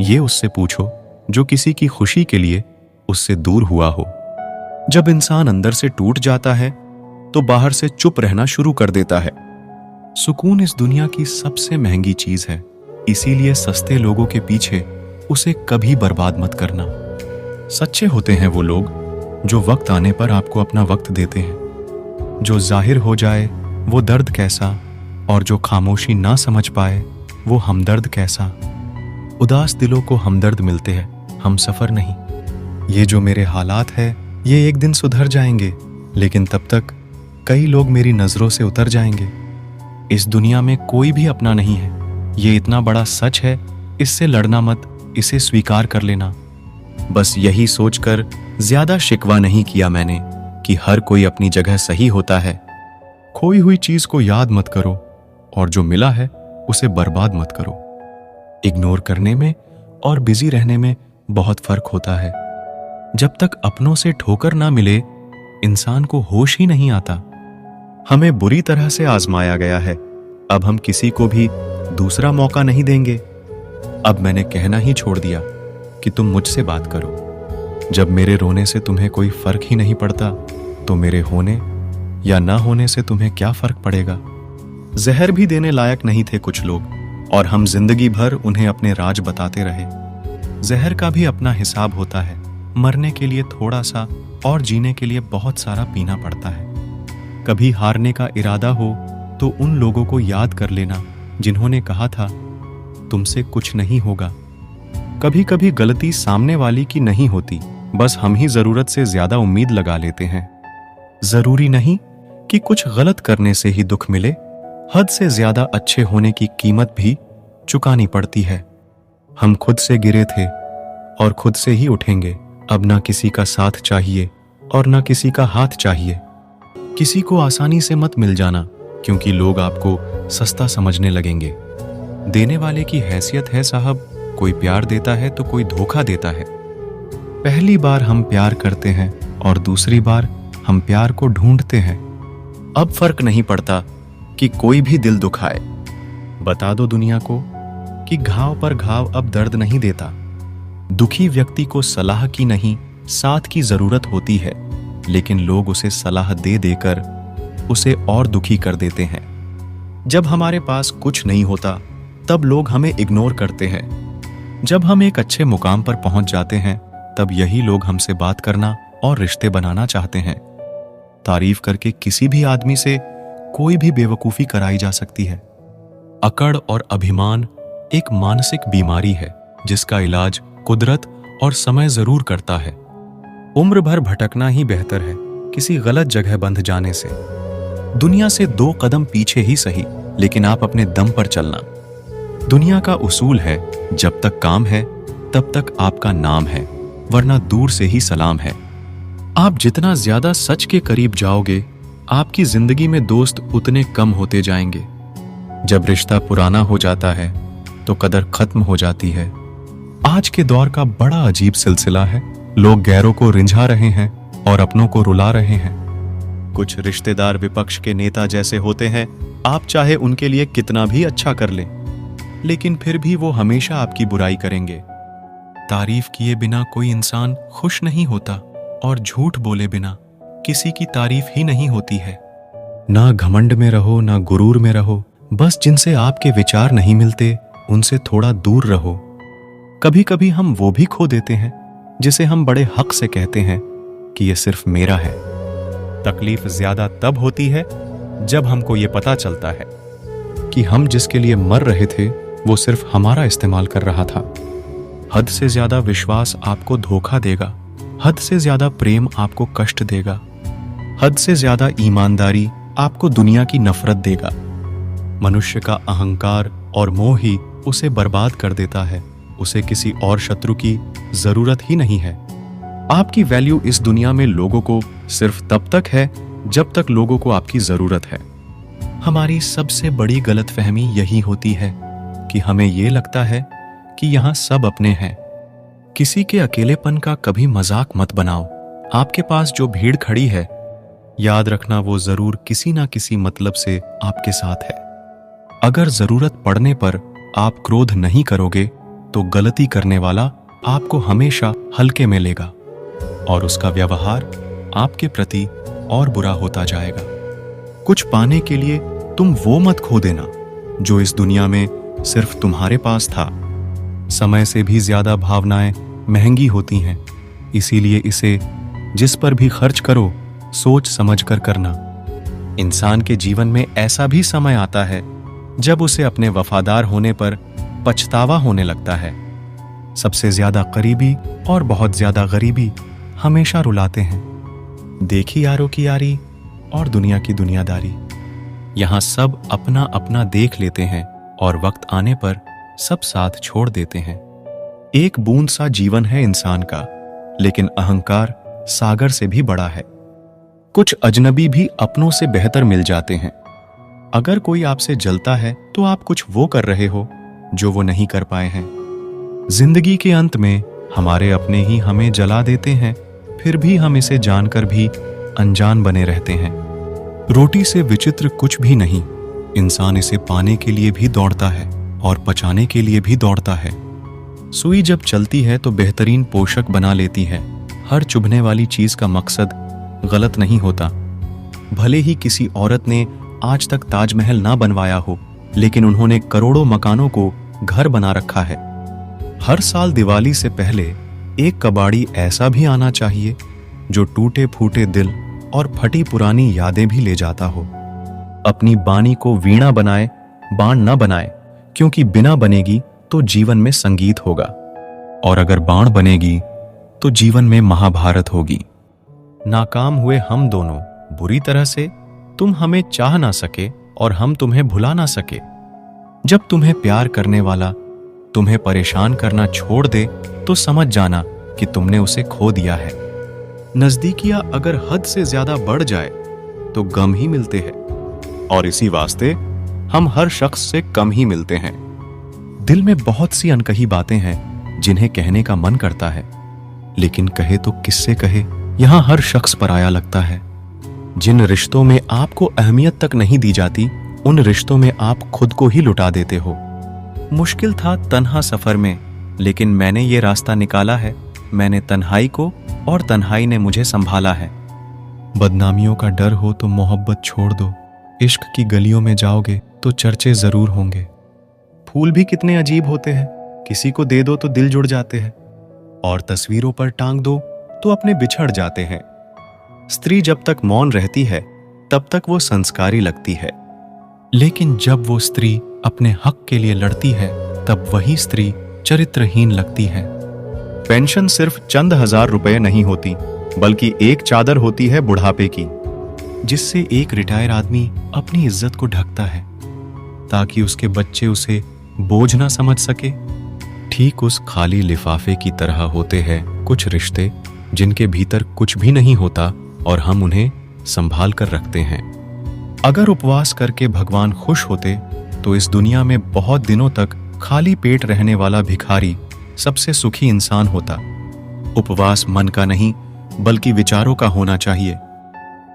ये उससे पूछो जो किसी की खुशी के लिए उससे दूर हुआ हो। जब इंसान अंदर से टूट जाता है तो बाहर से चुप रहना शुरू कर देता है। सुकून इस दुनिया की सबसे महंगी चीज है, इसीलिए सस्ते लोगों के पीछे उसे कभी बर्बाद मत करना। सच्चे होते हैं वो लोग जो वक्त आने पर आपको अपना वक्त देते हैं। जो जाहिर हो जाए वो दर्द कैसा, और जो खामोशी ना समझ पाए वो हमदर्द कैसा। उदास दिलों को हमदर्द मिलते हैं, हम सफर नहीं। ये जो मेरे हालात है ये एक दिन सुधर जाएंगे, लेकिन तब तक कई लोग मेरी नजरों से उतर जाएंगे। इस दुनिया में कोई भी अपना नहीं है, ये इतना बड़ा सच है। इससे लड़ना मत, इसे स्वीकार कर लेना। बस यही सोचकर ज्यादा शिकवा नहीं किया मैंने कि हर कोई अपनी जगह सही होता है। खोई हुई चीज को याद मत करो और जो मिला है उसे बर्बाद मत करो। इग्नोर करने में और बिजी रहने में बहुत फर्क होता है। जब तक अपनों से ठोकर ना मिले इंसान को होश ही नहीं आता। हमें बुरी तरह से आजमाया गया है, अब हम किसी को भी दूसरा मौका नहीं देंगे। अब मैंने कहना ही छोड़ दिया कि तुम मुझसे बात करो। जब मेरे रोने से तुम्हें कोई फर्क ही नहीं पड़ता तो मेरे होने या ना होने से तुम्हें क्या फर्क पड़ेगा। जहर भी देने लायक नहीं थे कुछ लोग और हम जिंदगी भर उन्हें अपने राज बताते रहे। जहर का भी अपना हिसाब होता है, मरने के लिए थोड़ा सा और जीने के लिए बहुत सारा पीना पड़ता है। कभी हारने का इरादा हो तो उन लोगों को याद कर लेना जिन्होंने कहा था तुमसे कुछ नहीं होगा। कभी कभी गलती सामने वाली की नहीं होती, बस हम ही जरूरत से ज्यादा उम्मीद लगा लेते हैं। जरूरी नहीं कि कुछ गलत करने से ही दुख मिले, हद से ज्यादा अच्छे होने की कीमत भी चुकानी पड़ती है। हम खुद से गिरे थे और खुद से ही उठेंगे। अब ना किसी का साथ चाहिए और ना किसी का हाथ चाहिए। किसी को आसानी से मत मिल जाना, क्योंकि लोग आपको सस्ता समझने लगेंगे। देने वाले की हैसियत है साहब, कोई प्यार देता है तो कोई धोखा देता है। पहली बार हम प्यार करते हैं और दूसरी बार हम प्यार को ढूंढते हैं। अब फर्क नहीं पड़ता कि कोई भी दिल दुखाए। बता दो दुनिया को कि घाव पर घाव अब दर्द नहीं देता। दुखी व्यक्ति को सलाह की नहीं, साथ की जरूरत होती है, लेकिन लोग उसे सलाह दे देकर उसे और दुखी कर देते हैं। जब हमारे पास कुछ नहीं होता तब लोग हमें इग्नोर करते हैं। जब हम एक अच्छे मुकाम पर पहुंच जाते हैं तब यही लोग हमसे बात करना और रिश्ते बनाना चाहते हैं। तारीफ करके किसी भी आदमी से कोई भी बेवकूफी कराई जा सकती है। अकड़ और अभिमान एक मानसिक बीमारी है जिसका इलाज कुदरत और समय जरूर करता है। उम्र भर भटकना ही बेहतर है किसी गलत जगह बंध जाने से। दुनिया से 2 कदम पीछे ही सही, लेकिन आप अपने दम पर चलना। दुनिया का उसूल है जब तक काम है तब तक आपका नाम है, वरना दूर से ही सलाम है। आप जितना ज्यादा सच के करीब जाओगे आपकी जिंदगी में दोस्त उतने कम होते जाएंगे। जब रिश्ता पुराना हो जाता है तो कदर खत्म हो जाती है। आज के दौर का बड़ा अजीब सिलसिला है। लोग गैरों को रिंझा रहे हैं और अपनों को रुला रहे हैं। कुछ रिश्तेदार विपक्ष के नेता जैसे होते हैं, आप चाहे उनके लिए कितना भी अच्छा कर लें, लेकिन फिर भी वो हमेशा आपकी बुराई करेंगे। तारीफ किए बिना कोई इंसान खुश नहीं होता और झूठ बोले बिना किसी की तारीफ ही नहीं होती है। ना घमंड में रहो, ना गुरूर में रहो, बस जिनसे आपके विचार नहीं मिलते उनसे थोड़ा दूर रहो। कभी कभी हम वो भी खो देते हैं जिसे हम बड़े हक से कहते हैं कि ये सिर्फ मेरा है। तकलीफ ज्यादा तब होती है जब हमको ये पता चलता है कि हम जिसके लिए मर रहे थे वो सिर्फ हमारा इस्तेमाल कर रहा था। हद से ज्यादा विश्वास आपको धोखा देगा, हद से ज्यादा प्रेम आपको कष्ट देगा, हद से ज्यादा ईमानदारी आपको दुनिया की नफरत देगा। मनुष्य का अहंकार और मोह ही उसे बर्बाद कर देता है। उसे किसी और शत्रु की जरूरत ही नहीं है। आपकी वैल्यू इस दुनिया में लोगों को सिर्फ तब तक है जब तक लोगों को आपकी जरूरत है। हमारी सबसे बड़ी गलतफहमी यही होती है कि हमें यह लगता है कि यहां सब अपने हैं। किसी के अकेलेपन का कभी मजाक मत बनाओ। आपके पास जो भीड़ खड़ी है, याद रखना वो जरूर किसी ना किसी मतलब से आपके साथ है। अगर जरूरत पड़ने पर आप क्रोध नहीं करोगे तो गलती करने वाला आपको हमेशा हल्के में लेगा और उसका व्यवहार आपके प्रति और बुरा होता जाएगा। कुछ पाने के लिए तुम वो मत खो देना जो इस दुनिया में सिर्फ तुम्हारे पास था। समय से भी ज्यादा भावनाएं महंगी होती हैं, इसीलिए इसे जिस पर भी खर्च करो सोच समझ कर करना। इंसान के जीवन में ऐसा भी समय आता है जब उसे अपने वफादार होने पर पछतावा होने लगता है। सबसे ज्यादा करीबी और बहुत ज्यादा गरीबी हमेशा रुलाते हैं। देखी यारों की यारी और दुनिया की दुनियादारी। यहां सब अपना अपना देख लेते हैं और वक्त आने पर सब साथ छोड़ देते हैं। एक बूंद सा जीवन है इंसान का, लेकिन अहंकार सागर से भी बड़ा है। कुछ अजनबी भी अपनों से बेहतर मिल जाते हैं। अगर कोई आपसे जलता है तो आप कुछ वो कर रहे हो जो वो नहीं कर पाए हैं। जिंदगी के अंत में हमारे अपने ही हमें जला देते हैं, फिर भी हम इसे जानकर भी अनजान बने रहते हैं। रोटी से विचित्र कुछ भी नहीं। इंसान इसे पाने के लिए भी दौड़ता है और पचाने के लिए भी दौड़ता है। सुई जब चलती है तो बेहतरीन पोषक बना लेती है। हर चुभने वाली चीज का मकसद गलत नहीं होता। भले ही किसी औरत ने आज तक ताजमहल ना बनवाया हो, लेकिन उन्होंने करोड़ों मकानों को घर बना रखा है। हर साल दिवाली से पहले एक कबाड़ी ऐसा भी आना चाहिए जो टूटे फूटे दिल और फटी पुरानी यादें भी ले जाता हो। अपनी बानी को वीणा बनाए, बाण न बनाए, क्योंकि बिना बनेगी तो जीवन में संगीत होगा, और अगर बाण बनेगी तो जीवन में महाभारत होगी। नाकाम हुए हम दोनों बुरी तरह से, तुम हमें चाह ना सके और हम तुम्हें भुला ना सके। जब तुम्हें प्यार करने वाला तुम्हें परेशान करना छोड़ दे तो समझ जाना कि तुमने उसे खो दिया है। नजदीकियां अगर हद से ज्यादा बढ़ जाए तो गम ही मिलते हैं, और इसी वास्ते हम हर शख्स से कम ही मिलते हैं। दिल में बहुत सी अनकही बातें हैं जिन्हें कहने का मन करता है, लेकिन कहे तो किससे कहे, यहां हर शख्स पराया लगता है। जिन रिश्तों में आपको अहमियत तक नहीं दी जाती, उन रिश्तों में आप खुद को ही लुटा देते हो। मुश्किल था तन्हा सफर में, लेकिन मैंने ये रास्ता निकाला है। मैंने तन्हाई को और तन्हाई ने मुझे संभाला है। बदनामियों का डर हो तो मोहब्बत छोड़ दो। इश्क की गलियों में जाओगे तो चर्चे जरूर होंगे। फूल भी कितने अजीब होते हैं, किसी को दे दो तो दिल जुड़ जाते हैं, और तस्वीरों पर टांग दो तो अपने बिछड़ जाते हैं। स्त्री जब तक मौन रहती है तब तक वो संस्कारी लगती है, लेकिन जब वो स्त्री अपने हक के लिए लड़ती है तब वही स्त्री चरित्रहीन लगती है। पेंशन सिर्फ चंद हजार रुपए नहीं होती, बल्कि एक चादर होती है बुढ़ापे की, जिससे एक रिटायर आदमी अपनी इज्जत को ढकता है ताकि उसके बच्चे उसे बोझ ना समझ सके। ठीक उस खाली लिफाफे की तरह होते हैं कुछ रिश्ते जिनके भीतर कुछ भी नहीं होता और हम उन्हें संभाल कर रखते हैं। अगर उपवास करके भगवान खुश होते तो इस दुनिया में बहुत दिनों तक खाली पेट रहने वाला भिखारी सबसे सुखी इंसान होता। उपवास मन का नहीं बल्कि विचारों का होना चाहिए।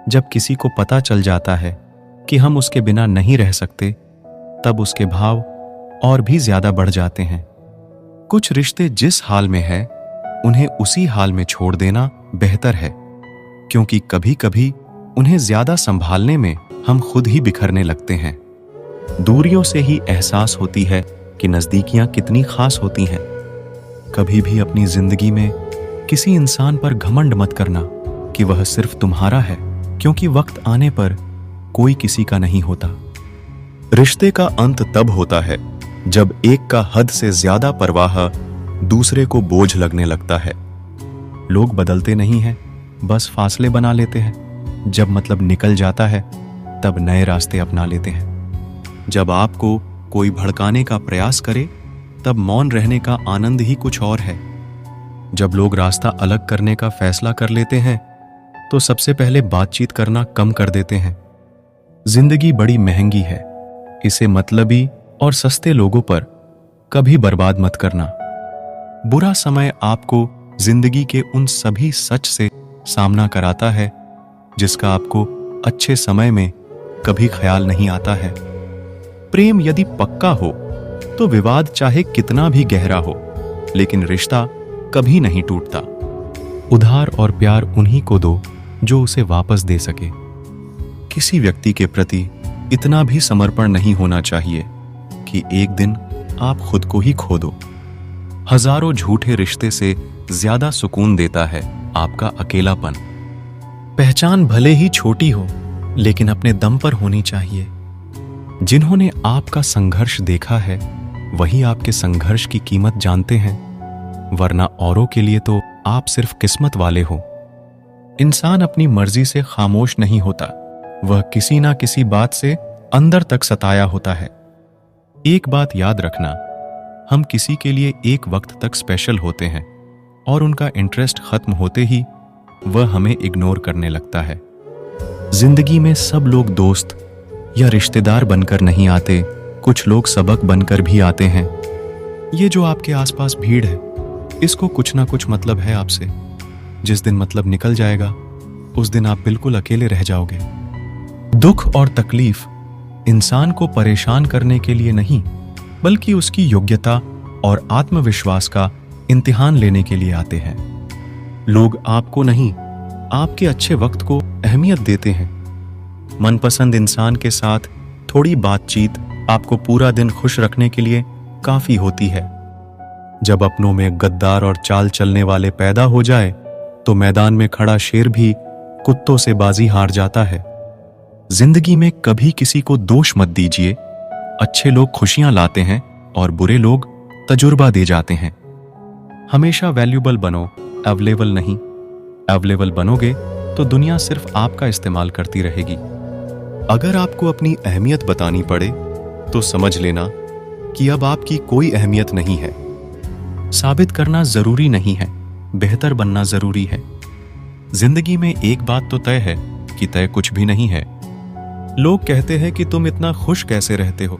जब किसी को पता चल जाता है कि हम उसके बिना नहीं रह सकते, तब उसके भाव और भी ज्यादा बढ़ जाते हैं। कुछ रिश्ते जिस हाल में है उन्हें उसी हाल में छोड़ देना बेहतर है, क्योंकि कभी कभी उन्हें ज्यादा संभालने में हम खुद ही बिखरने लगते हैं। दूरियों से ही एहसास होती है कि नजदीकियां कितनी खास होती हैं। कभी भी अपनी जिंदगी में किसी इंसान पर घमंड मत करना कि वह सिर्फ तुम्हारा है, क्योंकि वक्त आने पर कोई किसी का नहीं होता। रिश्ते का अंत तब होता है जब एक का हद से ज्यादा परवाह दूसरे को बोझ लगने लगता है। लोग बदलते नहीं हैं, बस फासले बना लेते हैं। जब मतलब निकल जाता है तब नए रास्ते अपना लेते हैं। जब आपको कोई भड़काने का प्रयास करे तब मौन रहने का आनंद ही कुछ और है। जब लोग रास्ता अलग करने का फैसला कर लेते हैं तो सबसे पहले बातचीत करना कम कर देते हैं। जिंदगी बड़ी महंगी है, इसे मतलबी और सस्ते लोगों पर कभी बर्बाद मत करना। बुरा समय आपको जिंदगी के उन सभी सच से सामना कराता है जिसका आपको अच्छे समय में कभी ख्याल नहीं आता है। प्रेम यदि पक्का हो तो विवाद चाहे कितना भी गहरा हो, लेकिन रिश्ता कभी नहीं टूटता। उधार और प्यार उन्हीं को दो जो उसे वापस दे सके। किसी व्यक्ति के प्रति इतना भी समर्पण नहीं होना चाहिए कि एक दिन आप खुद को ही खो दो। हजारों झूठे रिश्ते से ज्यादा सुकून देता है आपका अकेलापन। पहचान भले ही छोटी हो, लेकिन अपने दम पर होनी चाहिए। जिन्होंने आपका संघर्ष देखा है वही आपके संघर्ष की कीमत जानते हैं, वरना औरों के लिए तो आप सिर्फ किस्मत वाले हो। इंसान अपनी मर्जी से खामोश नहीं होता, वह किसी ना किसी बात से अंदर तक सताया होता है। एक बात याद रखना, हम किसी के लिए एक वक्त तक स्पेशल होते हैं और उनका इंटरेस्ट खत्म होते ही वह हमें इग्नोर करने लगता है। जिंदगी में सब लोग दोस्त या रिश्तेदार बनकर नहीं आते, कुछ लोग सबक बनकर भी आते हैं। ये जो आपके आसपास भीड़ है, इसको कुछ ना कुछ मतलब है आपसे। जिस दिन मतलब निकल जाएगा उस दिन आप बिल्कुल अकेले रह जाओगे। दुख और तकलीफ इंसान को परेशान करने के लिए नहीं, बल्कि उसकी योग्यता और आत्मविश्वास का इम्तिहान लेने के लिए आते हैं। लोग आपको नहीं, आपके अच्छे वक्त को अहमियत देते हैं। मनपसंद इंसान के साथ थोड़ी बातचीत आपको पूरा दिन खुश रखने के लिए काफी होती है। जब अपनों में गद्दार और चाल चलने वाले पैदा हो जाए तो मैदान में खड़ा शेर भी कुत्तों से बाजी हार जाता है। जिंदगी में कभी किसी को दोष मत दीजिए। अच्छे लोग खुशियां लाते हैं और बुरे लोग तजुर्बा दे जाते हैं। हमेशा वैल्यूबल बनो, अवेलेबल नहीं। अवेलेबल बनोगे तो दुनिया सिर्फ आपका इस्तेमाल करती रहेगी। अगर आपको अपनी अहमियत बतानी पड़े तो समझ लेना कि अब आपकी कोई अहमियत नहीं है। साबित करना जरूरी नहीं है, बेहतर बनना जरूरी है। जिंदगी में एक बात तो तय है कि तय कुछ भी नहीं है। लोग कहते हैं कि तुम इतना खुश कैसे रहते हो।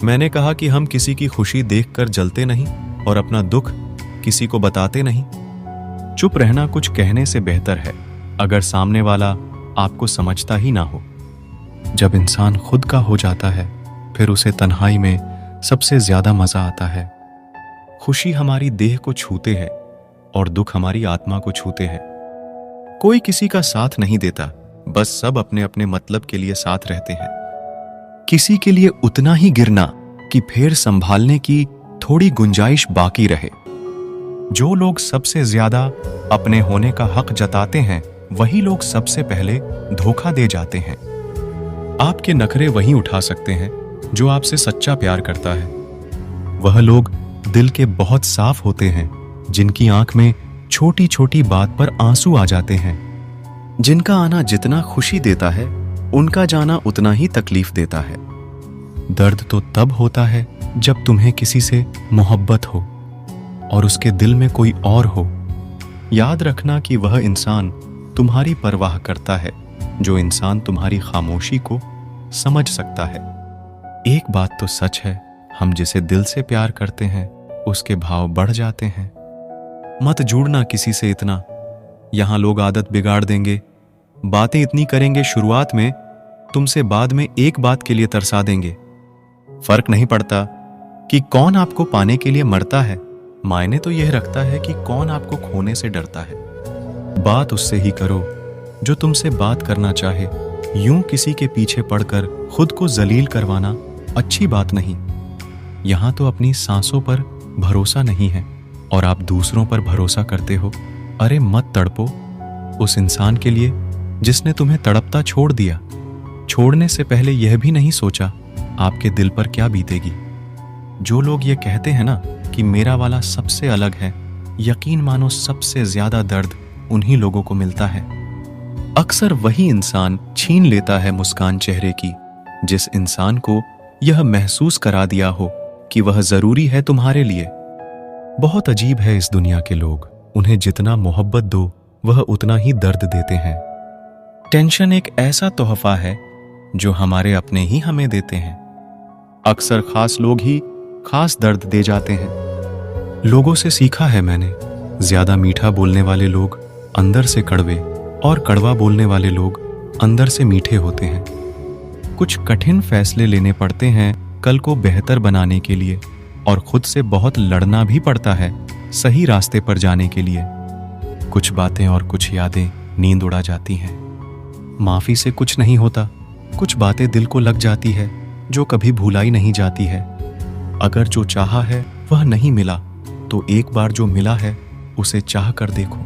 मैंने कहा कि हम किसी की खुशी देखकर जलते नहीं और अपना दुख किसी को बताते नहीं। चुप रहना कुछ कहने से बेहतर है, अगर सामने वाला आपको समझता ही ना हो। जब इंसान खुद का हो जाता है फिर उसे तन्हाई में सबसे ज्यादा मजा आता है। खुशी हमारी देह को छूते हैं और दुख हमारी आत्मा को छूते हैं। कोई किसी का साथ नहीं देता, बस सब अपने अपने मतलब के लिए साथ रहते हैं। किसी के लिए उतना ही गिरना कि फिर संभालने की थोड़ी गुंजाइश बाकी रहे। जो लोग सबसे ज्यादा अपने होने का हक जताते हैं वही लोग सबसे पहले धोखा दे जाते हैं। आपके नखरे वही उठा सकते हैं जो आपसे सच्चा प्यार करता है। वह लोग दिल के बहुत साफ होते हैं जिनकी आंख में छोटी छोटी बात पर आंसू आ जाते हैं। जिनका आना जितना खुशी देता है उनका जाना उतना ही तकलीफ देता है। दर्द तो तब होता है जब तुम्हें किसी से मोहब्बत हो और उसके दिल में कोई और हो। याद रखना कि वह इंसान तुम्हारी परवाह करता है जो इंसान तुम्हारी खामोशी को समझ सकता है। एक बात तो सच है, हम जिसे दिल से प्यार करते हैं उसके भाव बढ़ जाते हैं। मत जुड़ना किसी से इतना, यहां लोग आदत बिगाड़ देंगे। बातें इतनी करेंगे शुरुआत में, तुमसे बाद में एक बात के लिए तरसा देंगे। फर्क नहीं पड़ता कि कौन आपको पाने के लिए मरता है, मायने तो यह रखता है कि कौन आपको खोने से डरता है। बात उससे ही करो जो तुमसे बात करना चाहे। यूं किसी के पीछे पड़कर खुद को जलील करवाना अच्छी बात नहीं। यहां तो अपनी सांसों पर भरोसा नहीं है और आप दूसरों पर भरोसा करते हो। अरे मत तड़पो उस इंसान के लिए जिसने तुम्हें तड़पता छोड़ दिया। छोड़ने से पहले यह भी नहीं सोचा आपके दिल पर क्या बीतेगी। जो लोग ये कहते हैं ना कि मेरा वाला सबसे अलग है, यकीन मानो सबसे ज्यादा दर्द उन्हीं लोगों को मिलता है। अक्सर वही इंसान छीन लेता है मुस्कान चेहरे की जिस इंसान को यह महसूस करा दिया हो कि वह जरूरी है तुम्हारे लिए। बहुत अजीब है इस दुनिया के लोग, उन्हें जितना मोहब्बत दो वह उतना ही दर्द देते हैं। टेंशन एक ऐसा तोहफा है जो हमारे अपने ही हमें देते हैं। अक्सर खास लोग ही खास दर्द दे जाते हैं। लोगों से सीखा है मैंने, ज्यादा मीठा बोलने वाले लोग अंदर से कड़वे और कड़वा बोलने वाले लोग अंदर से मीठे होते हैं। कुछ कठिन फैसले लेने पड़ते हैं कल को बेहतर बनाने के लिए, और खुद से बहुत लड़ना भी पड़ता है सही रास्ते पर जाने के लिए। कुछ बातें और कुछ यादें नींद उड़ा जाती हैं। माफी से कुछ नहीं होता, कुछ बातें दिल को लग जाती है जो कभी भुलाई नहीं जाती है। अगर जो चाहा है वह नहीं मिला तो एक बार जो मिला है उसे चाह कर देखो।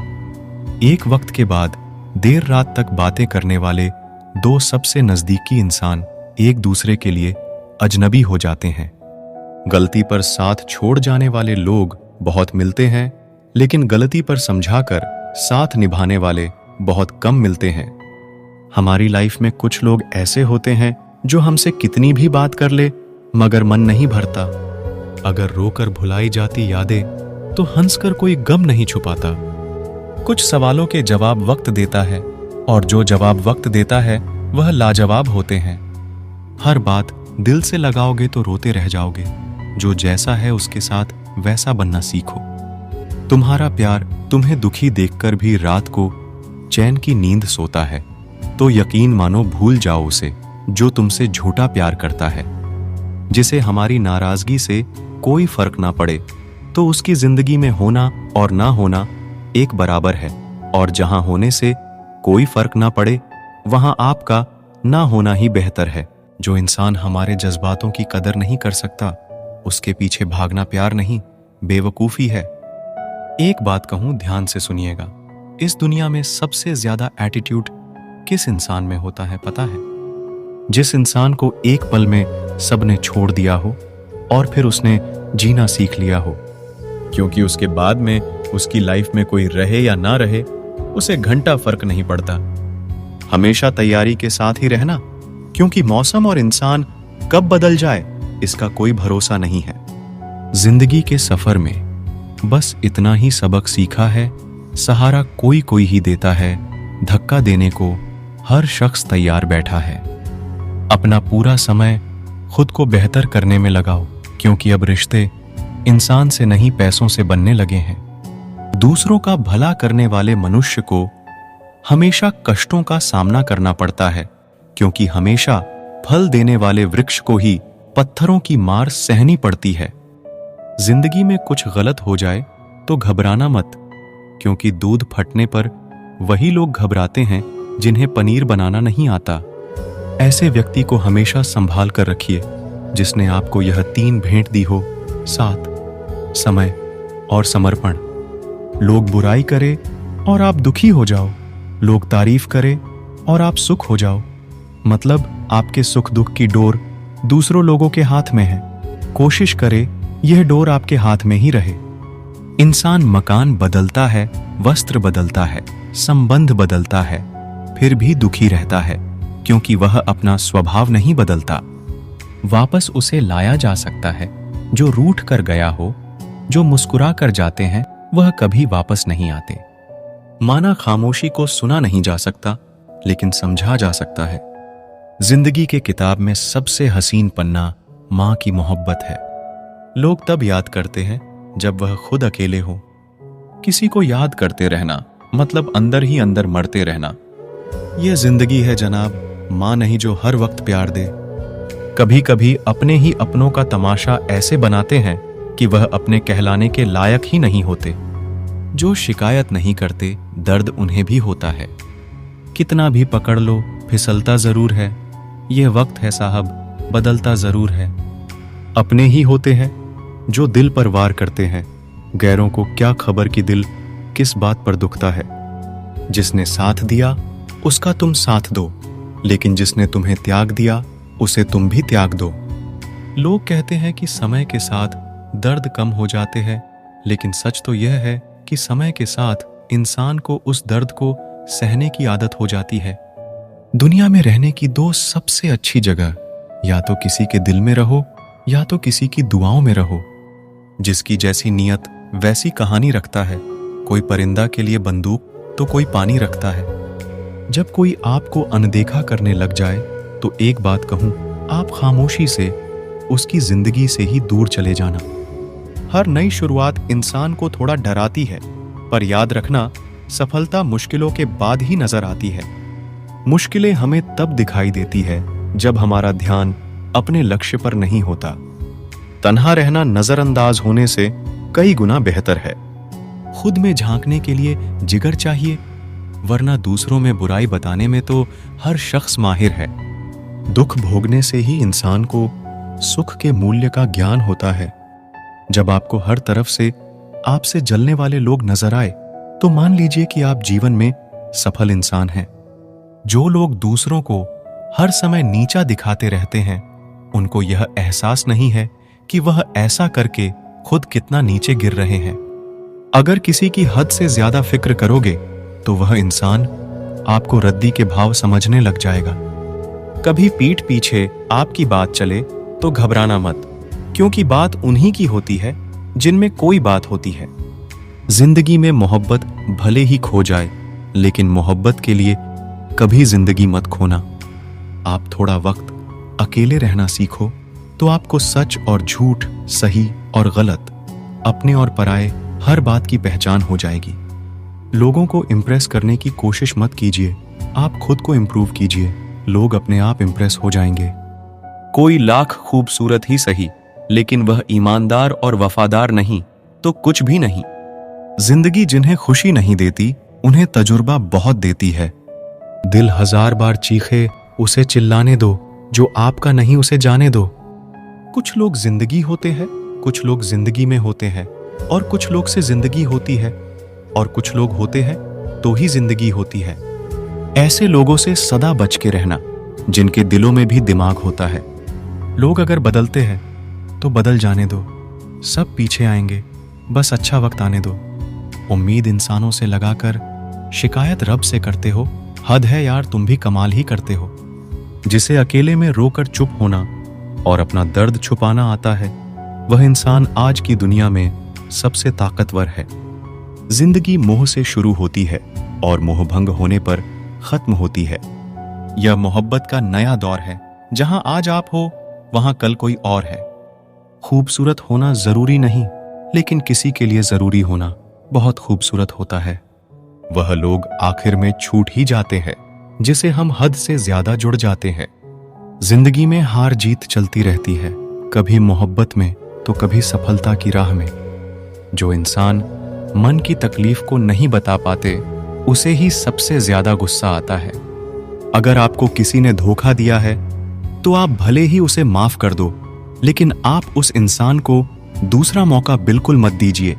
एक वक्त के बाद देर रात तक बातें करने वाले दो सबसे नजदीकी इंसान एक दूसरे के लिए अजनबी हो जाते हैं। गलती पर साथ छोड़ जाने वाले लोग बहुत मिलते हैं, लेकिन गलती पर समझाकर साथ निभाने वाले बहुत कम मिलते हैं। हमारी लाइफ में कुछ लोग ऐसे होते हैं जो हमसे कितनी भी बात कर ले मगर मन नहीं भरता। अगर रोकर भुलाई जाती यादें तो हंसकर कोई गम नहीं छुपाता। कुछ सवालों के जवाब वक्त देता है और जो जवाब वक्त देता है वह लाजवाब होते हैं। हर बात दिल से लगाओगे तो रोते रह जाओगे। जो जैसा है उसके साथ वैसा बनना सीखो। तुम्हारा प्यार तुम्हें दुखी देखकर भी रात को चैन की नींद सोता है तो यकीन मानो भूल जाओ उसे जो तुमसे झूठा प्यार करता है। जिसे हमारी नाराजगी से कोई फर्क ना पड़े तो उसकी जिंदगी में होना और ना होना एक बराबर है, और जहां होने से कोई फर्क ना पड़े वहां आपका ना होना ही बेहतर है। जो इंसान हमारे जज्बातों की कदर नहीं कर सकता उसके पीछे भागना प्यार नहीं, बेवकूफी है। एक बात कहूं, ध्यान से सुनिएगा। इस दुनिया में सबसे ज्यादा एटीट्यूड किस इंसान में होता है पता है? जिस इंसान को एक पल में सबने छोड़ दिया हो और फिर उसने जीना सीख लिया हो, क्योंकि उसके बाद में उसकी लाइफ में कोई रहे या ना रहे उसे घंटा फर्क नहीं पड़ता। हमेशा तैयारी के साथ ही रहना, क्योंकि मौसम और इंसान कब बदल जाए इसका कोई भरोसा नहीं है। जिंदगी के सफर में बस इतना ही सबक सीखा है, सहारा कोई कोई ही देता है, धक्का देने को हर शख्स तैयार बैठा है। अपना पूरा समय खुद को बेहतर करने में लगाओ, क्योंकि अब रिश्ते इंसान से नहीं पैसों से बनने लगे हैं। दूसरों का भला करने वाले मनुष्य को हमेशा कष्टों का सामना करना पड़ता है, क्योंकि हमेशा फल देने वाले वृक्ष को ही पत्थरों की मार सहनी पड़ती है। जिंदगी में कुछ गलत हो जाए तो घबराना मत, क्योंकि दूध फटने पर वही लोग घबराते हैं जिन्हें पनीर बनाना नहीं आता। ऐसे व्यक्ति को हमेशा संभाल कर रखिए जिसने आपको यह 3 भेंट दी हो, साथ, समय और समर्पण। लोग बुराई करे और आप दुखी हो जाओ, लोग तारीफ करे और आप सुख हो जाओ। मतलब आपके सुख दुख की डोर दूसरों लोगों के हाथ में है। कोशिश करे यह डोर आपके हाथ में ही रहे। इंसान मकान बदलता है, वस्त्र बदलता है, संबंध बदलता है, फिर भी दुखी रहता है, क्योंकि वह अपना स्वभाव नहीं बदलता। वापस उसे लाया जा सकता है जो रूठ कर गया हो। जो मुस्कुरा कर जाते हैं वह कभी वापस नहीं आते। माना खामोशी को सुना नहीं जा सकता, लेकिन समझा जा सकता है। जिंदगी के किताब में सबसे हसीन पन्ना मां की मोहब्बत है। लोग तब याद करते हैं जब वह खुद अकेले हो। किसी को याद करते रहना मतलब अंदर ही अंदर मरते रहना। यह जिंदगी है जनाब, मां नहीं जो हर वक्त प्यार दे। कभी कभी अपने ही अपनों का तमाशा ऐसे बनाते हैं कि वह अपने कहलाने के लायक ही नहीं होते। जो शिकायत नहीं करते, दर्द उन्हें भी होता है। कितना भी पकड़ लो, फिसलता जरूर है। यह वक्त है साहब, बदलता जरूर है। अपने ही होते हैं जो दिल पर वार करते हैं। गैरों को क्या खबर कि दिल किस बात पर दुखता है। जिसने साथ दिया उसका तुम साथ दो, लेकिन जिसने तुम्हें त्याग दिया उसे तुम भी त्याग दो। लोग कहते हैं कि समय के साथ दर्द कम हो जाते हैं, लेकिन सच तो यह है कि समय के साथ इंसान को उस दर्द को सहने की आदत हो जाती है। दुनिया में रहने की दो सबसे अच्छी जगह, या तो किसी के दिल में रहो या तो किसी की दुआओं में रहो। जिसकी जैसी नीयत वैसी कहानी रखता है। कोई परिंदा के लिए बंदूक तो कोई पानी रखता है। जब कोई आपको अनदेखा करने लग जाए तो एक बात कहूं, आप खामोशी से उसकी जिंदगी से ही दूर चले जाना। हर नई शुरुआत इंसान को थोड़ा डराती है, पर याद रखना, सफलता मुश्किलों के बाद ही नजर आती है। मुश्किलें हमें तब दिखाई देती है जब हमारा ध्यान अपने लक्ष्य पर नहीं होता। तन्हा रहना नजरअंदाज होने से कई गुना बेहतर है। खुद में झांकने के लिए जिगर चाहिए, वरना दूसरों में बुराई बताने में तो हर शख्स माहिर है। दुख भोगने से ही इंसान को सुख के मूल्य का ज्ञान होता है। जब आपको हर तरफ से आपसे जलने वाले लोग नजर आए तो मान लीजिए कि आप जीवन में सफल इंसान हैं। जो लोग दूसरों को हर समय नीचा दिखाते रहते हैं, उनको यह एहसास नहीं है कि वह ऐसा करके खुद कितना नीचे गिर रहे हैं। अगर किसी की हद से ज्यादा फिक्र करोगे तो वह इंसान आपको रद्दी के भाव समझने लग जाएगा। कभी पीठ पीछे आपकी बात चले तो घबराना मत, क्योंकि बात उन्हीं की होती है जिनमें कोई बात होती है। जिंदगी में मोहब्बत भले ही खो जाए, लेकिन मोहब्बत के लिए कभी जिंदगी मत खोना। आप थोड़ा वक्त अकेले रहना सीखो तो आपको सच और झूठ, सही और गलत, अपने और पराये हर बात की पहचान हो जाएगी। लोगों को इम्प्रेस करने की कोशिश मत कीजिए, आप खुद को इम्प्रूव कीजिए। लोग अपने आप इम्प्रेस हो जाएंगे। कोई लाख खूबसूरत ही सही, लेकिन वह ईमानदार और वफादार नहीं तो कुछ भी नहीं। जिंदगी जिन्हें खुशी नहीं देती, उन्हें तजुर्बा बहुत देती है। दिल 1000 बार चीखे, उसे चिल्लाने दो। जो आपका नहीं उसे जाने दो। कुछ लोग जिंदगी होते हैं, कुछ लोग जिंदगी में होते हैं, और कुछ लोग से जिंदगी होती है, और कुछ लोग होते हैं तो ही जिंदगी होती है। ऐसे लोगों से सदा बच के रहना जिनके दिलों में भी दिमाग होता है। लोग अगर बदलते हैं तो बदल जाने दो, सब पीछे आएंगे, बस अच्छा वक्त आने दो। उम्मीद इंसानों से लगाकर शिकायत रब से करते हो, हद है यार, तुम भी कमाल ही करते हो। जिसे अकेले में रोकर चुप होना और अपना दर्द छुपाना आता है, वह इंसान आज की दुनिया में सबसे ताकतवर है। जिंदगी मोह से शुरू होती है और मोहभंग होने पर खत्म होती है। यह मोहब्बत का नया दौर है, जहां आज आप हो वहां कल कोई और है। खूबसूरत होना जरूरी नहीं, लेकिन किसी के लिए जरूरी होना बहुत खूबसूरत होता है। वह लोग आखिर में छूट ही जाते हैं जिसे हम हद से ज्यादा जुड़ जाते हैं। जिंदगी में हार जीत चलती रहती है, कभी मोहब्बत में तो कभी सफलता की राह में। जो इंसान मन की तकलीफ को नहीं बता पाते, उसे ही सबसे ज्यादा गुस्सा आता है। अगर आपको किसी ने धोखा दिया है तो आप भले ही उसे माफ कर दो, लेकिन आप उस इंसान को दूसरा मौका बिल्कुल मत दीजिए।